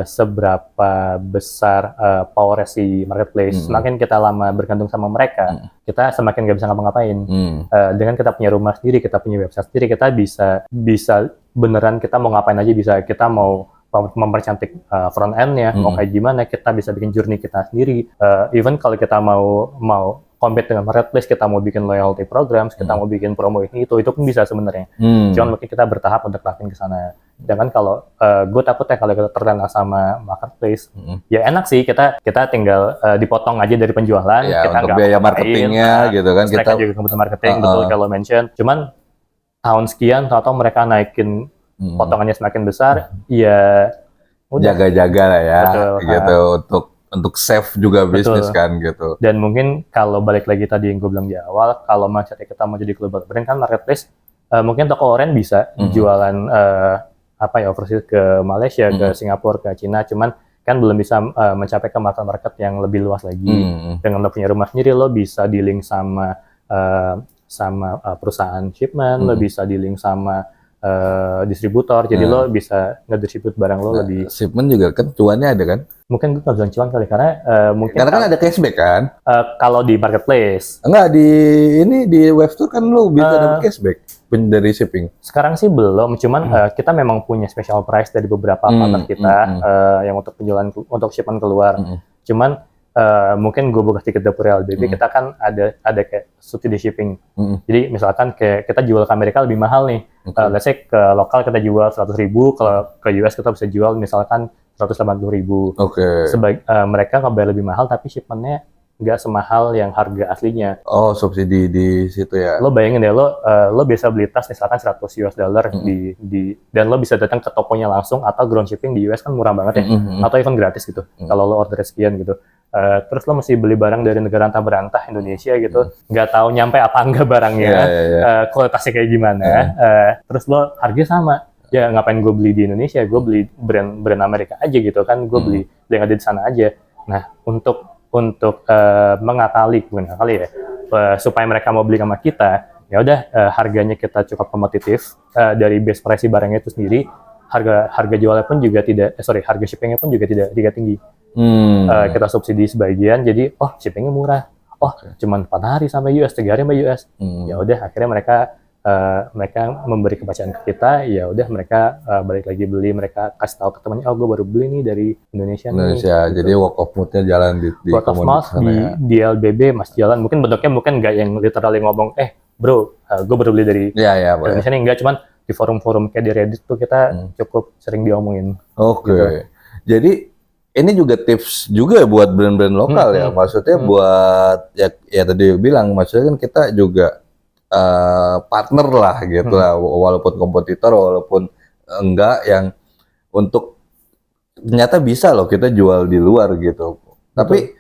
seberapa besar power si marketplace. Semakin kita lama bergantung sama mereka, kita semakin nggak bisa ngapa-ngapain. Dengan kita punya rumah sendiri, kita punya website sendiri, kita bisa beneran kita mau ngapain aja bisa. Kita mau mempercantik front end-nya, mau kayak gimana, kita bisa bikin journey kita sendiri. Even kalau kita mau compete dengan marketplace, kita mau bikin loyalty programs, kita mau bikin promo itu pun bisa sebenarnya. Cuman mungkin kita bertahap untuk lakuin ke sana. Jangan kalau gue takutnya kalau kita terlena sama marketplace, ya enak sih kita tinggal dipotong aja dari penjualan, ya, kita untuk biaya marketingnya gitu kan, kita juga kebutuhan marketing, betul kalau mention. Cuman tahun sekian atau mereka naikin potongannya semakin besar, ya udah jaga-jaga lah ya, gitu untuk save juga bisnis kan gitu. Dan mungkin kalau balik lagi tadi yang gue bilang di awal, kalau mindset kita mau jadi global brand kan marketplace, mungkin toko oranye bisa jualan overseas ke Malaysia, ke Singapura, ke Cina, cuman kan belum bisa mencapai ke market yang lebih luas lagi. Dengan lo punya rumah sendiri, lo bisa di-link sama perusahaan shipment, lo bisa di-link sama distributor, jadi lo bisa nge-distribute barang lo lebih. Shipment juga kan cuannya ada kan? Mungkin gue nggak bilang cuan kali, karena karena kan ada cashback kan? Kalau di marketplace. Enggak, di web store kan lo bisa dapat cashback dari shipping. Sekarang sih belum, cuman kita memang punya special price dari beberapa partner kita yang untuk penjualan untuk shipment keluar. Cuman mungkin gue buka sedikit dapur LBB, kita kan ada kayak subsidi shipping. Jadi misalkan kayak kita jual ke Amerika lebih mahal nih. Let's say ke lokal kita jual 100.000, kalau ke US kita bisa jual misalkan 180.000. Mereka ngebayar lebih mahal tapi shipmentnya nggak semahal yang harga aslinya. Oh, subsidi di situ ya. Lo bayangin deh, lo bisa beli tas misalkan $100 dan lo bisa datang ke tokonya langsung, atau ground shipping di US kan murah banget ya, atau even gratis gitu. Kalau lo order sekian gitu. Terus lo mesti beli barang dari negara antah berantah Indonesia gitu, nggak tahu nyampe apa enggak barangnya, kualitasnya kayak gimana. Terus lo harga sama. Ya ngapain gue beli di Indonesia, gue beli brand Amerika aja gitu kan, gue beli yang ada di sana aja. Nah, untuk mengakali supaya mereka mau beli sama kita, ya udah harganya kita cukup kompetitif dari base price barangnya itu sendiri. Harga jualnya pun juga harga shippingnya pun juga tidak tinggi. Kita subsidi sebagian, jadi shippingnya murah. Cuman 4 hari sampai US, 3 hari sampai US. Ya udah akhirnya mereka mereka memberi kepercayaan ke kita, ya udah mereka balik lagi beli, mereka kasih tahu ke temannya, oh gue baru beli nih dari Indonesia nih. Gitu. Jadi word of mouth-nya jalan di word of mouth di LBB masih jalan. Mungkin bentuknya mungkin nggak yang literally ngomong, bro, gue baru beli dari Indonesia nih, enggak, cuman di forum-forum kayak di Reddit tuh kita cukup sering diomongin. Oke. Gitu. Jadi ini juga tips juga buat brand-brand lokal ya, maksudnya buat ya tadi bilang, maksudnya kan kita juga partner lah gitu lah, walaupun kompetitor, walaupun enggak, yang untuk ternyata bisa loh kita jual di luar gitu. Tapi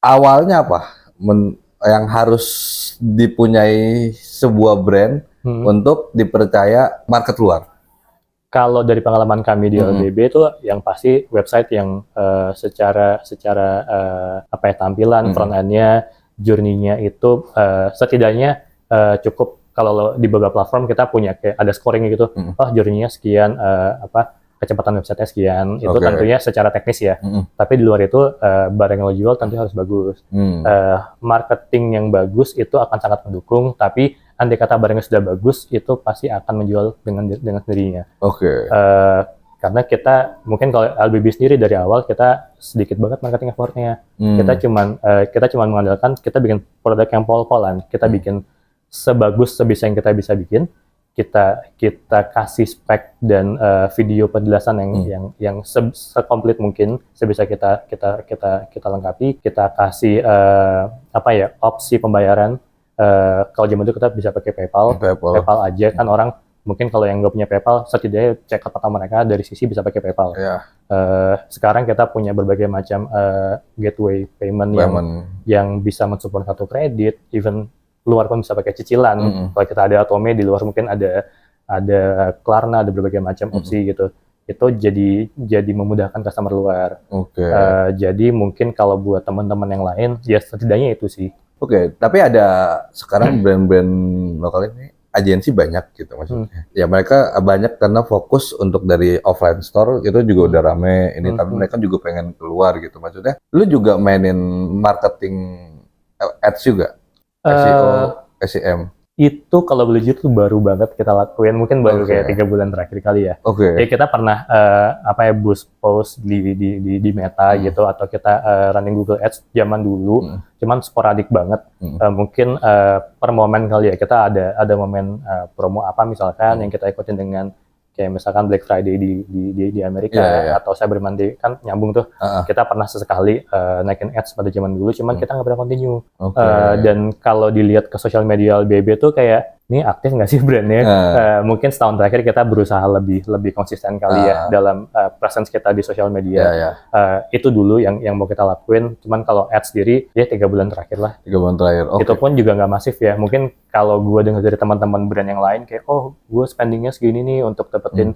awalnya apa yang harus dipunyai sebuah brand untuk dipercaya market luar? Kalau dari pengalaman kami di LBB itu yang pasti website yang secara tampilan front end-nya, journey-nya itu setidaknya cukup. Kalau di beberapa platform kita punya kayak ada scoring gitu, journey-nya sekian, kecepatan website-nya sekian, itu tentunya secara teknis ya. Tapi di luar itu barang yang lo jual tentu harus bagus. Marketing yang bagus itu akan sangat mendukung, tapi andai kata barangnya sudah bagus, itu pasti akan menjual dengan sendirinya. Karena kita mungkin kalau LBB sendiri dari awal kita sedikit banget marketing effort-nya. Kita cuman mengandalkan kita bikin produk yang pol-polan, kita bikin sebagus sebisa yang kita bisa bikin, kita kasih spek dan video penjelasan yang sekomplit mungkin sebisa kita lengkapi, kita kasih opsi pembayaran. Kalau zaman itu kita bisa pakai PayPal aja kan, orang mungkin kalau yang nggak punya PayPal, setidaknya check out pertama mereka dari sisi bisa pakai PayPal. Sekarang kita punya berbagai macam gateway payment yang bisa mensupport kartu kredit, even luar pun bisa pakai cicilan. Kalau kita ada Atome, di luar mungkin ada Klarna, ada berbagai macam opsi gitu. Itu jadi memudahkan customer luar. Jadi mungkin kalau buat teman-teman yang lain, ya setidaknya itu sih. Tapi ada sekarang brand-brand lokal ini agensi banyak gitu maksudnya. Ya mereka banyak karena fokus untuk dari offline store itu juga udah rame ini, tapi mereka juga pengen keluar gitu. Maksudnya, lu juga mainin marketing ads juga, SEO, SEM. Itu kalau boleh jujur tuh baru banget kita lakuin, mungkin baru kayak 3 bulan terakhir kali ya. Ya kita pernah boost post di Meta gitu, atau kita running Google Ads zaman dulu, cuman sporadik banget. Mungkin per momen kali ya, kita ada momen promo apa misalkan yang kita ikutin dengan kayak misalkan Black Friday di Amerika, atau Cyber Monday kan nyambung tuh. Kita pernah sesekali naikin ads pada zaman dulu, cuman kita nggak pernah continue. Dan kalau dilihat ke sosial media LBB tuh kayak, ini aktif nggak sih brandnya? Mungkin setahun terakhir kita berusaha lebih konsisten kali ya dalam presence kita di sosial media. Itu dulu yang mau kita lakuin. Cuman kalau ads sendiri ya 3 bulan terakhir lah. 3 bulan terakhir. Itu pun juga nggak masif ya. Mungkin kalau gue dengar dari teman-teman brand yang lain kayak, gue spendingnya segini nih untuk dapetin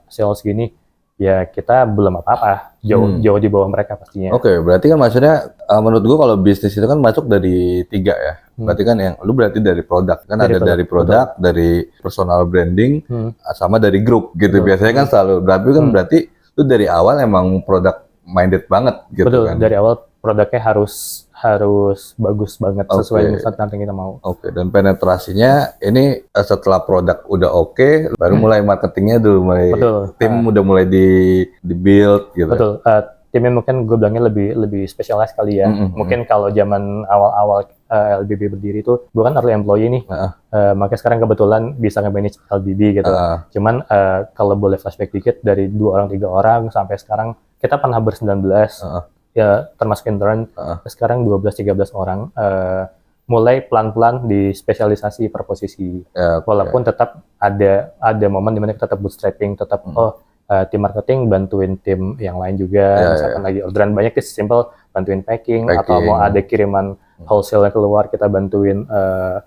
sales segini. Ya kita belum apa-apa, jauh di bawah mereka pastinya. Berarti kan maksudnya menurut gua kalau bisnis itu kan masuk dari 3 ya. Berarti kan yang lu berarti dari produk, kan dari ada dari produk, dari personal branding, sama dari grup gitu. Biasanya kan selalu, berarti lu dari awal emang produk minded banget gitu kan. Dari awal produknya harus bagus banget sesuai dengan yang kita mau. Dan penetrasinya ini setelah produk udah baru mulai marketingnya dulu, tim udah mulai di build gitu. Timnya mungkin gue bilangnya lebih spesialis kali ya. Mungkin kalau zaman awal-awal LBB berdiri itu, gue kan early employee nih, makanya sekarang kebetulan bisa nge-manage LBB gitu. Cuman kalau boleh flashback dikit, dari 2 orang 3 orang sampai sekarang kita pernah ber-19. Ya termasuk intern, sekarang 12-13 orang, mulai pelan-pelan di spesialisasi per posisi. Walaupun tetap ada momen dimana kita tetap bootstrapping, tetap tim marketing bantuin tim yang lain juga, misalkan lagi orderan banyak, simple bantuin packing, atau mau ada kiriman wholesale yang keluar, kita bantuin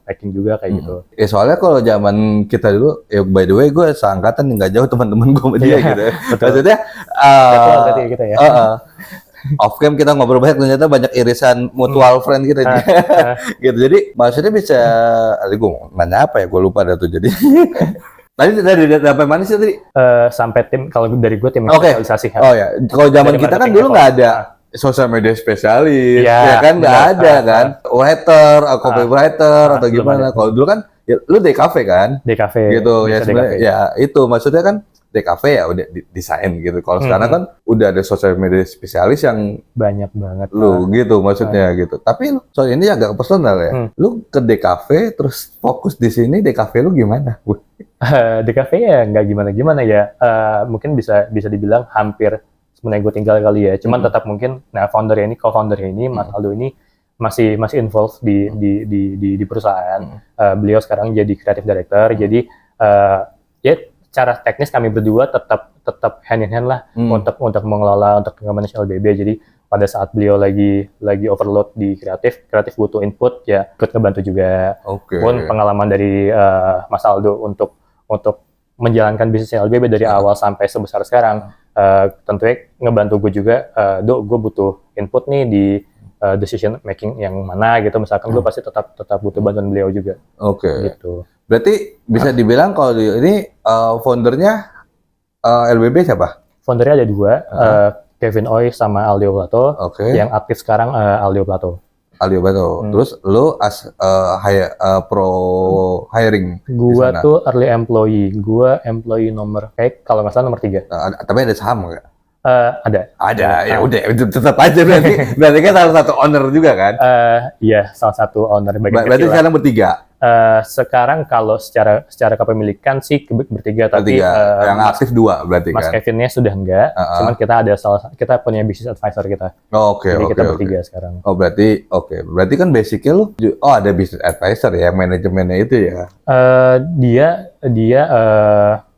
packing juga kayak gitu. Soalnya kalau zaman kita dulu, by the way gue seangkatan nggak jauh teman-teman gue sama dia gitu. Maksudnya, gitu ya. Off cam kita ngobrol ternyata banyak irisan mutual friend gitu. Gitu. Jadi maksudnya bisa, gue nanya apa ya, gue lupa dah tuh jadi. Tadi dari sampai mana sih tadi? Sampai tim, kalau dari gue tim spesialisasi. Kalau zaman kita kan dulu nggak ada sosial media spesialis, ya kan nggak ada kan, writer, copywriter atau belum gimana. ada. Kalau dulu kan, ya, lu DKV kan, DKV gitu ya bisa sebenarnya. DKV. Ya itu maksudnya kan DKV ya udah desain gitu. Kalau sekarang kan udah ada sosial media spesialis yang banyak banget. lu gitu maksudnya gitu. Tapi soal ini agak personal ya. Lu ke DKV terus fokus di sini, DKV lu gimana? DKV ya nggak gimana-gimana ya. Mungkin bisa dibilang hampir sebenarnya gue tinggal kali ya. Cuman tetap mungkin, nah co-founder ini, Mas Aldo ini masih involved di perusahaan. Beliau sekarang jadi creative director. Jadi ya cara teknis kami berdua tetap hand in hand lah untuk mengelola, untuk manage LBB. Jadi pada saat beliau lagi overload di kreatif butuh input ya ikut ngebantu juga. Pun pengalaman dari Mas Aldo untuk menjalankan bisnis LBB dari awal sampai sebesar sekarang, tentunya ngebantu gue juga. Gue butuh input nih di decision making yang mana gitu. Misalkan gue pasti tetap butuh bantuan beliau juga. Gitu. Berarti bisa dibilang kalau ini foundernya LBB siapa? Foundernya ada dua, Kevin Oy sama Aldio Plato. Yang aktif sekarang Aldio Plato. Terus lu as pro hiring? Gua tuh early employee. Gua employee nomor, kayak kalau nggak salah nomor 3. Tapi ada saham nggak? Ada. Ya udah tetap aja berarti kan salah satu owner juga kan? Iya, salah satu owner bagian berarti kecil sekarang bertiga? Sekarang kalau secara kepemilikan sih bertiga, tapi yang aktif 2 berarti Mas kan? Kevinnya sudah enggak, cuman kita punya business advisor kita. Jadi kita bertiga sekarang. Berarti kan basicnya lu ada business advisor ya, manajemennya itu ya? Dia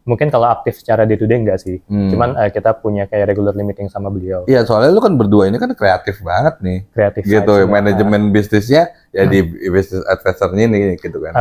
mungkin kalau aktif secara day to day enggak sih. Cuman kita punya kayak regular meeting sama beliau. Iya, soalnya lu kan berdua ini kan kreatif banget nih. Kreatif gitu, manajemen bisnisnya ya di business advisor-nya ini gitu kan.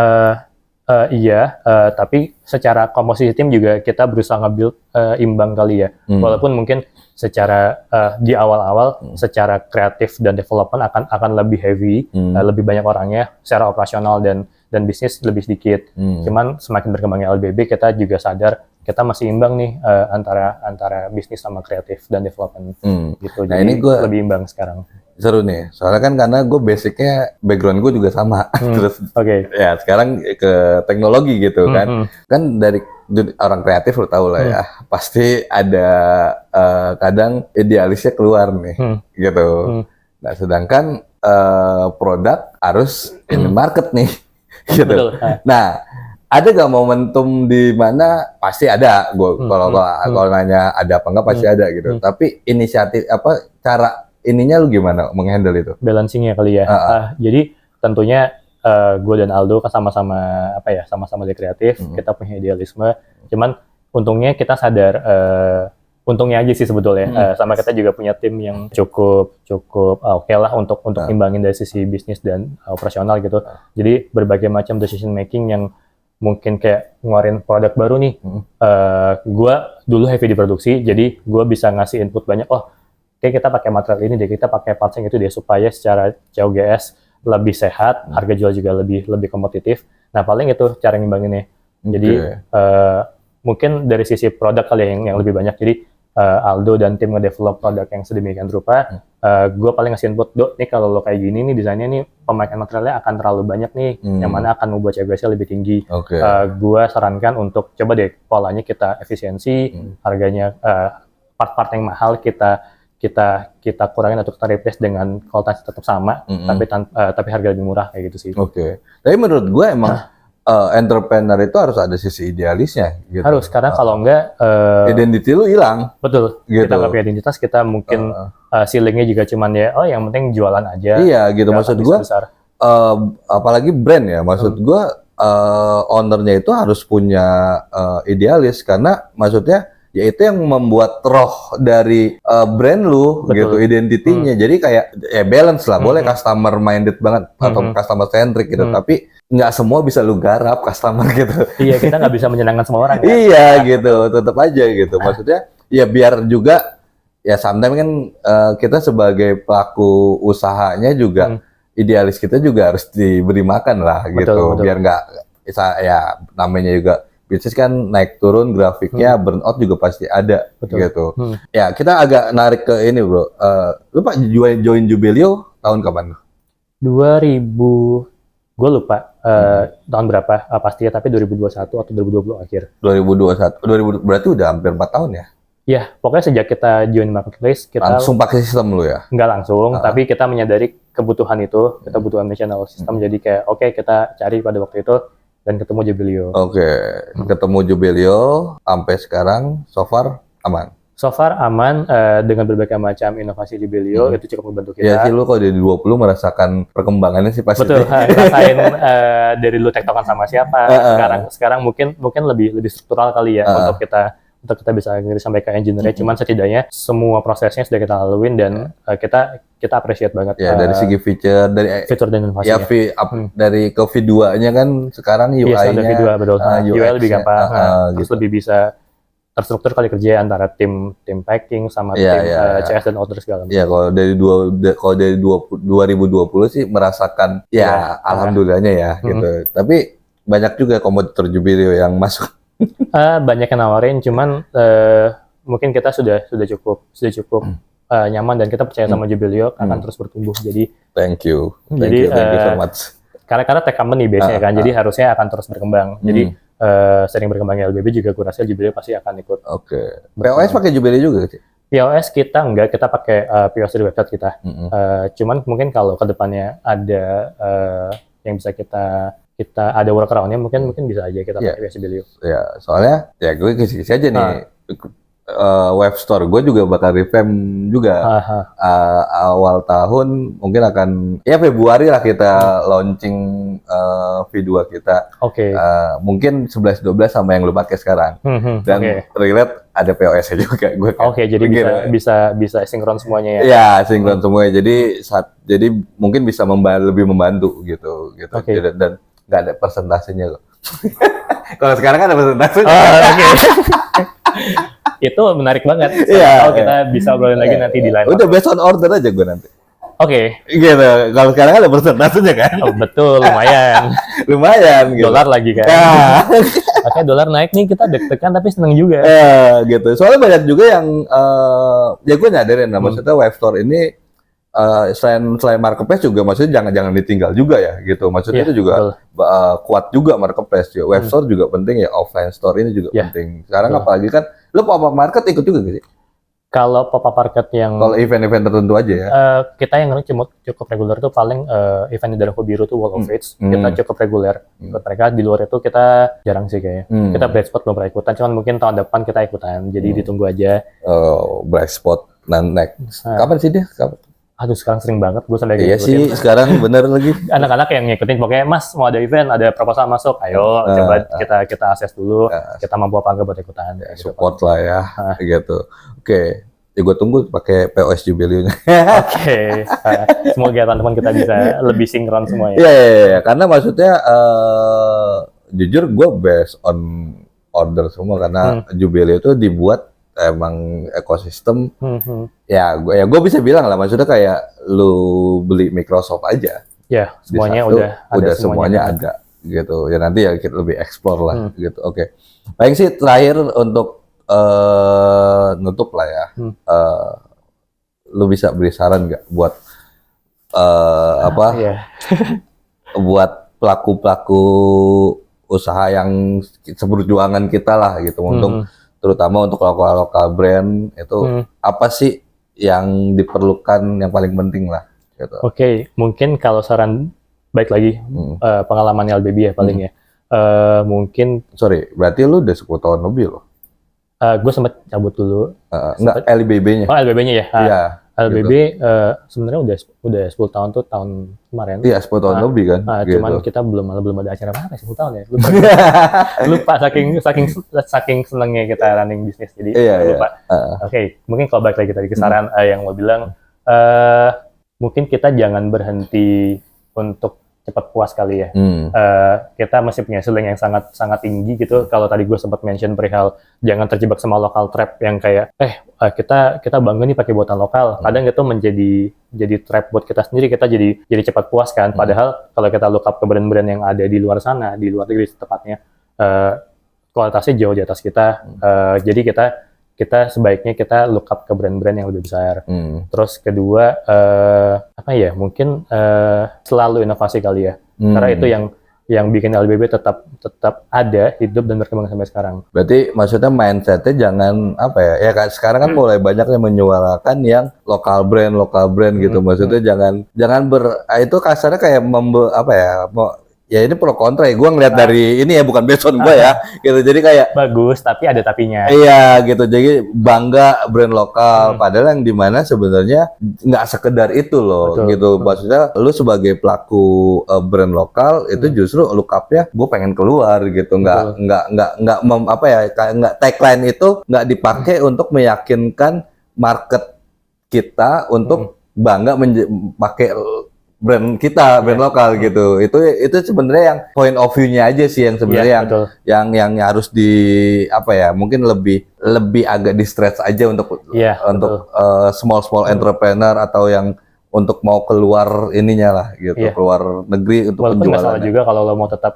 Iya, tapi secara komposisi tim juga kita berusaha nge-build imbang kali ya. Walaupun mungkin secara di awal-awal secara kreatif dan development akan lebih heavy, lebih banyak orangnya. Secara operasional dan bisnis lebih sedikit. Cuman semakin berkembangnya LBB, kita juga sadar kita masih imbang nih antara bisnis sama kreatif dan development gitu. Nah, jadi ini gue lebih imbang sekarang. Seru nih, soalnya kan karena gue basicnya background gue juga sama. Terus ya sekarang ke teknologi gitu kan. Kan dari orang kreatif lo tau lah ya, pasti ada kadang idealisnya keluar nih gitu. Nah sedangkan produk harus in the market nih gitu. Nah ada gak momentum di mana? Pasti ada. Gue kalau nanya ada apa enggak pasti ada gitu. Tapi inisiatif apa cara ininya lu gimana menghandle itu? Balancingnya kali ya. Jadi tentunya gue dan Aldo kan sama-sama di kreatif, kita punya idealisme. Cuman untungnya kita sadar, untungnya aja sih sebetulnya. Sama kita juga punya tim yang cukup oke lah untuk imbangin dari sisi bisnis dan operasional gitu. Jadi berbagai macam decision making yang mungkin kayak ngeluarin produk baru nih. Gue dulu heavy di produksi, jadi gue bisa ngasih input banyak. Kayak kita pakai material ini deh, kita pakai parts yang itu deh, supaya secara COGS lebih sehat, harga jual juga lebih kompetitif. Nah paling itu cara ngimbanginnya. Jadi mungkin dari sisi produk kali yang lebih banyak. Jadi Aldo dan tim nge-develop produk yang sedemikian rupa. Gue paling ngasih input, nih kalau lo kayak gini nih desainnya nih pemakaian materialnya akan terlalu banyak nih, yang mana akan membuat COGS-nya lebih tinggi. Gue sarankan untuk coba deh polanya kita efisiensi, harganya part-part yang mahal kita kurangin atau kita replace dengan kualitas tetap sama, tapi harga lebih murah kayak gitu sih. Tapi menurut gue emang entrepreneur itu harus ada sisi idealisnya. Gitu. Harus, karena kalau enggak identity lu hilang. Betul. Gitu. Kita nggak punya identitas, kita mungkin ceilingnya juga cuman ya, yang penting jualan aja. Iya gitu, maksud gue. Apalagi brand ya, maksud gue ownernya itu harus punya idealis, karena maksudnya ya itu yang membuat roh dari brand lu. Betul. Gitu, identitinya. Jadi kayak ya balance lah, boleh customer minded banget atau customer centric gitu, tapi nggak semua bisa lu garap customer gitu. Iya, kita nggak bisa menyenangkan semua orang. Iya gitu, tetap aja gitu. Maksudnya ya biar juga ya sometimes kan kita sebagai pelaku usahanya juga idealis kita juga harus diberi makan lah gitu. Betul. Biar nggak ya namanya juga bisnis kan naik turun, grafiknya burnout juga pasti ada. Betul. Gitu. Ya, kita agak narik ke ini bro. Lu Pak join Jubileo tahun kapan? 2000, gue lupa tahun berapa pastinya, tapi 2021 atau 2020 akhir. 2021, berarti udah hampir 4 tahun ya? Ya, pokoknya sejak kita join marketplace, kita langsung pakai sistem lu ya? Nggak langsung, tapi kita menyadari kebutuhan itu, kita butuh omnichannel system, jadi kayak oke, kita cari pada waktu itu, dan ketemu Jubileo. Oke, ketemu Jubileo, sampai sekarang, so far aman? So far aman, dengan berbagai macam inovasi Jubileo, itu cukup membantu kita. Ya sih, lu kalau dari 20 merasakan perkembangannya sih pasti. Betul, rasain dari dulu tektokan sama siapa, sekarang mungkin lebih struktural kali ya, untuk kita bisa sampai ke engineer, cuman setidaknya semua prosesnya sudah kita laluin dan kita appreciate banget. Ya, dari segi feature dan inovasi. Ya, dari ke V2-nya kan sekarang UI-nya, V2, betul. UI lebih gampang, terus lebih bisa terstruktur kali kerja antara tim packing sama tim CS dan order segala macam. Ya, kalau dari 2020 sih merasakan alhamdulillahnya ya gitu. Tapi banyak juga kompetitor Jubileo yang masuk. Banyak yang nawarin, cuman mungkin kita sudah cukup nyaman dan kita percaya sama Jubileo akan terus bertumbuh. Jadi thank you so much. Karena tech company biasanya kan, jadi harusnya akan terus berkembang. Jadi sering berkembangnya LBB juga, gue rasa Jubileo pasti akan ikut. Oke. POS pakai Jubileo juga sih? POS kita enggak, kita pakai POS dari website kita. Cuman mungkin kalau kedepannya ada yang bisa kita ada workaround-nya, mungkin bisa aja kita pakai Jubileo. Ya, soalnya ya gue kisi-kisi aja nih. Web store gue juga bakal revamp juga. Awal tahun mungkin akan Februari lah kita launching V2 kita. Oke. Mungkin 11-12 sama yang lu pakai sekarang. Dan relate ada POS-nya juga gue. Oke, jadi bisa sinkron semuanya ya. Ya, sinkron semuanya. Jadi mungkin bisa lebih membantu gitu. Dan nggak ada persentasenya loh. Kalau sekarang kan ada persentasenya. Itu menarik banget. Kalau kita bisa obrolin lagi nanti di lain. Udah based on order aja gue nanti. Oke. Gitu. Kalau sekarang ada persentasenya kan? Oh, betul, lumayan. Lumayan. Gitu. Dolar lagi kan. Oke, dolar naik nih, kita deg-degan tapi seneng juga. Gitu. Soalnya banyak juga yang ya gue nyadarin, maksudnya web store ini selain marketplace juga maksudnya jangan ditinggal juga ya gitu. Maksudnya itu juga kuat juga marketplace ya. Web store juga penting ya, offline store ini juga penting. Sekarang apalagi kan lu pop-up market ikut juga gitu. Kalau pop-up market yang kalau event-event tertentu aja ya. Kita yang cukup reguler tuh paling event dari Biru tuh Wall of Fates. Kita cukup reguler. Ikut mereka, di luar itu kita jarang sih kayaknya. Kita Bright Spot belum pernah ikutan, cuman mungkin tahun depan kita ikutan. Jadi ditunggu aja. Bright Spot next. Kapan sih dia? Aduh, sekarang sering banget gue sampai iya sih, sekarang bener lagi. Anak-anak yang ngikutin, pokoknya Mas mau ada event, ada proposal masuk, ayo coba kita akses dulu, kita mampu apa enggak buat ikutan. Support lah ya, gitu. Oke, ya gue tunggu pakai POS Jubileo-nya. Oke, semoga teman-teman kita bisa lebih sinkron semuanya. Iya, karena maksudnya jujur gue based on order semua, karena Jubileo itu dibuat emang ekosistem. Ya gue bisa bilang lah, maksudnya kayak lu beli Microsoft aja. Ya, semuanya udah semuanya ada gitu. Ya nanti ya kita lebih explore lah gitu. Oke. Paling sih terakhir untuk nutup lah ya. Lu bisa beri saran nggak buat buat pelaku-pelaku usaha yang seperjuangan kita lah gitu, untuk terutama untuk lokal brand itu apa sih yang diperlukan, yang paling penting lah gitu. Oke, mungkin kalau saran baik lagi pengalaman LBB ya paling ya. Mungkin berarti lu udah 10 tahun lebih loh. Gue sempat cabut dulu. Enggak, LBB-nya. Oh, LBB-nya ya. Iya. LBB sebenarnya udah 10 tahun tuh tahun kemarin. Iya, 10 tahun lebih kan. Cuman kita belum ada acara apa 10 tahun ya. Lupa saking senengnya kita running bisnis, jadi lupa. Oke, mungkin kalau balik lagi tadi ke saran yang lo bilang, mungkin kita jangan berhenti untuk cepat puas kali ya. Kita masih punya ceiling yang sangat tinggi gitu. Kalau tadi gue sempat mention perihal jangan terjebak sama lokal trap yang kayak kita bangga nih pakai buatan lokal. Kadang itu jadi trap buat kita sendiri. Kita jadi cepat puas kan. Padahal kalau kita look up ke brand-brand yang ada di luar sana, di luar negeri tepatnya, kualitasnya jauh di atas kita. Jadi kita sebaiknya kita look up ke brand-brand yang lebih besar. Terus kedua, apa ya, mungkin selalu inovasi kali ya. Karena itu yang bikin LBB tetap ada, hidup dan berkembang sampai sekarang. Berarti maksudnya mindsetnya jangan apa ya? Ya kan sekarang kan mulai banyak yang menyuarakan yang lokal brand gitu. Maksudnya jangan itu kasarnya kayak apa ya? Ya ini pro kontra ya, gue ngeliat dari ini ya, bukan based on gue ya, gitu. Jadi kayak bagus, tapi ada tapinya. Iya gitu, jadi bangga brand lokal. Padahal yang dimana sebenarnya nggak sekedar itu loh, gitu. Maksudnya lu sebagai pelaku brand lokal itu justru look up-nya gue pengen keluar gitu, nggak apa ya, nggak tagline itu nggak dipakai untuk meyakinkan market kita untuk bangga pakai brand kita, brand lokal gitu. Itu sebenarnya yang point of view-nya aja sih yang sebenarnya yang harus di apa ya, mungkin lebih agak di stretch aja untuk small entrepreneur atau yang untuk mau keluar ininya lah gitu, keluar negeri untuk walaupun penjualan. Walaupun nggak salah juga kalau lo mau tetap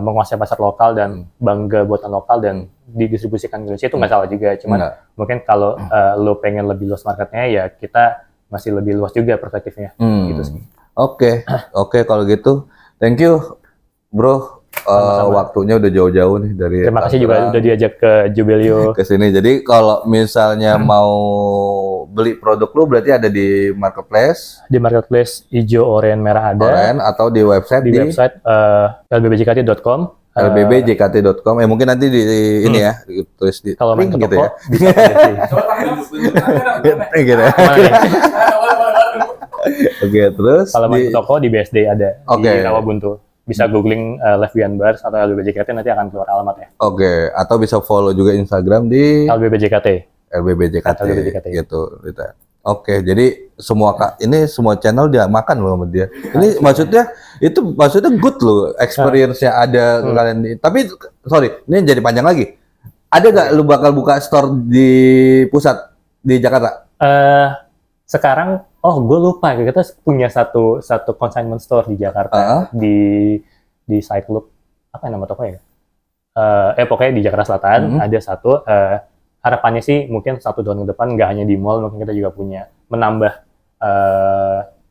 menguasai pasar lokal dan bangga buatan lokal dan didistribusikan ke Indonesia, itu nggak salah juga. Cuman mungkin kalau lo pengen lebih luas marketnya, ya kita masih lebih luas juga perspektifnya. Gitu sih. Oke, kalau gitu, thank you, bro. Waktunya udah jauh-jauh nih dari. Terima kasih juga udah diajak ke Jubelio ke sini. Jadi kalau misalnya mau beli produk lu berarti ada di marketplace. Di marketplace hijau, oranye, merah ada. Oranye, atau di website website lbbjkt.com. lbbjkt.com. Mungkin nanti di ini ya, ditulis di kalau main ke gitu toko, ya. bisa Gitu. Oke, terus kalau main ke toko di BSD ada di Rawabuntu. Bisa googling Live Behind Bars atau LBBJKT, nanti akan keluar alamatnya. Oke, atau bisa follow juga Instagram di LBBJKT gitu. Oke, jadi ini semua channel dia makan loh sama dia. Ini maksudnya good loh, experience-nya ada kalian. Tapi sorry, ini jadi panjang lagi. Ada nggak lu bakal buka store di pusat di Jakarta? Sekarang, gue lupa, kita punya satu consignment store di Jakarta, di Cycloop, apa nama tokonya? Pokoknya di Jakarta Selatan ada satu. Harapannya sih mungkin 1 tahun ke depan nggak hanya di mall, mungkin kita juga punya menambah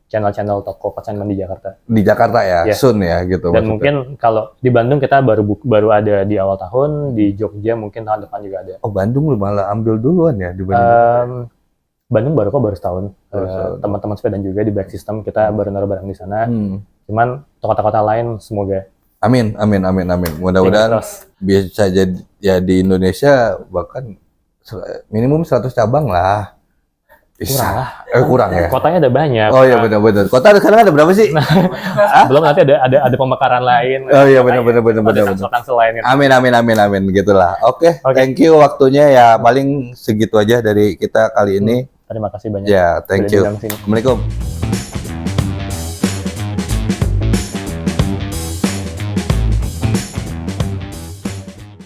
channel-channel toko consignment di Jakarta. Di Jakarta ya, soon ya gitu. Dan maksudnya. Mungkin kalau di Bandung kita baru ada di awal tahun, di Jogja mungkin tahun depan juga ada. Oh, Bandung lu malah ambil duluan ya dibanding Bandung baru tahun. Teman-teman sepeda juga di Back System kita baru naruh barang di sana. Cuman kota-kota lain semoga. Amin. Mudah-mudahan bisa jadi ya di Indonesia bahkan minimum 100 cabang lah. Kurang ya. Kotanya ada banyak. Oh iya benar. Kota sekarang ada berapa sih? Belum, nanti ada pemekaran lain. Oh iya benar. Selain. Amin gitulah. Oke. Thank you waktunya ya, paling segitu aja dari kita kali ini. Terima kasih banyak. Ya, thank you. Assalamualaikum.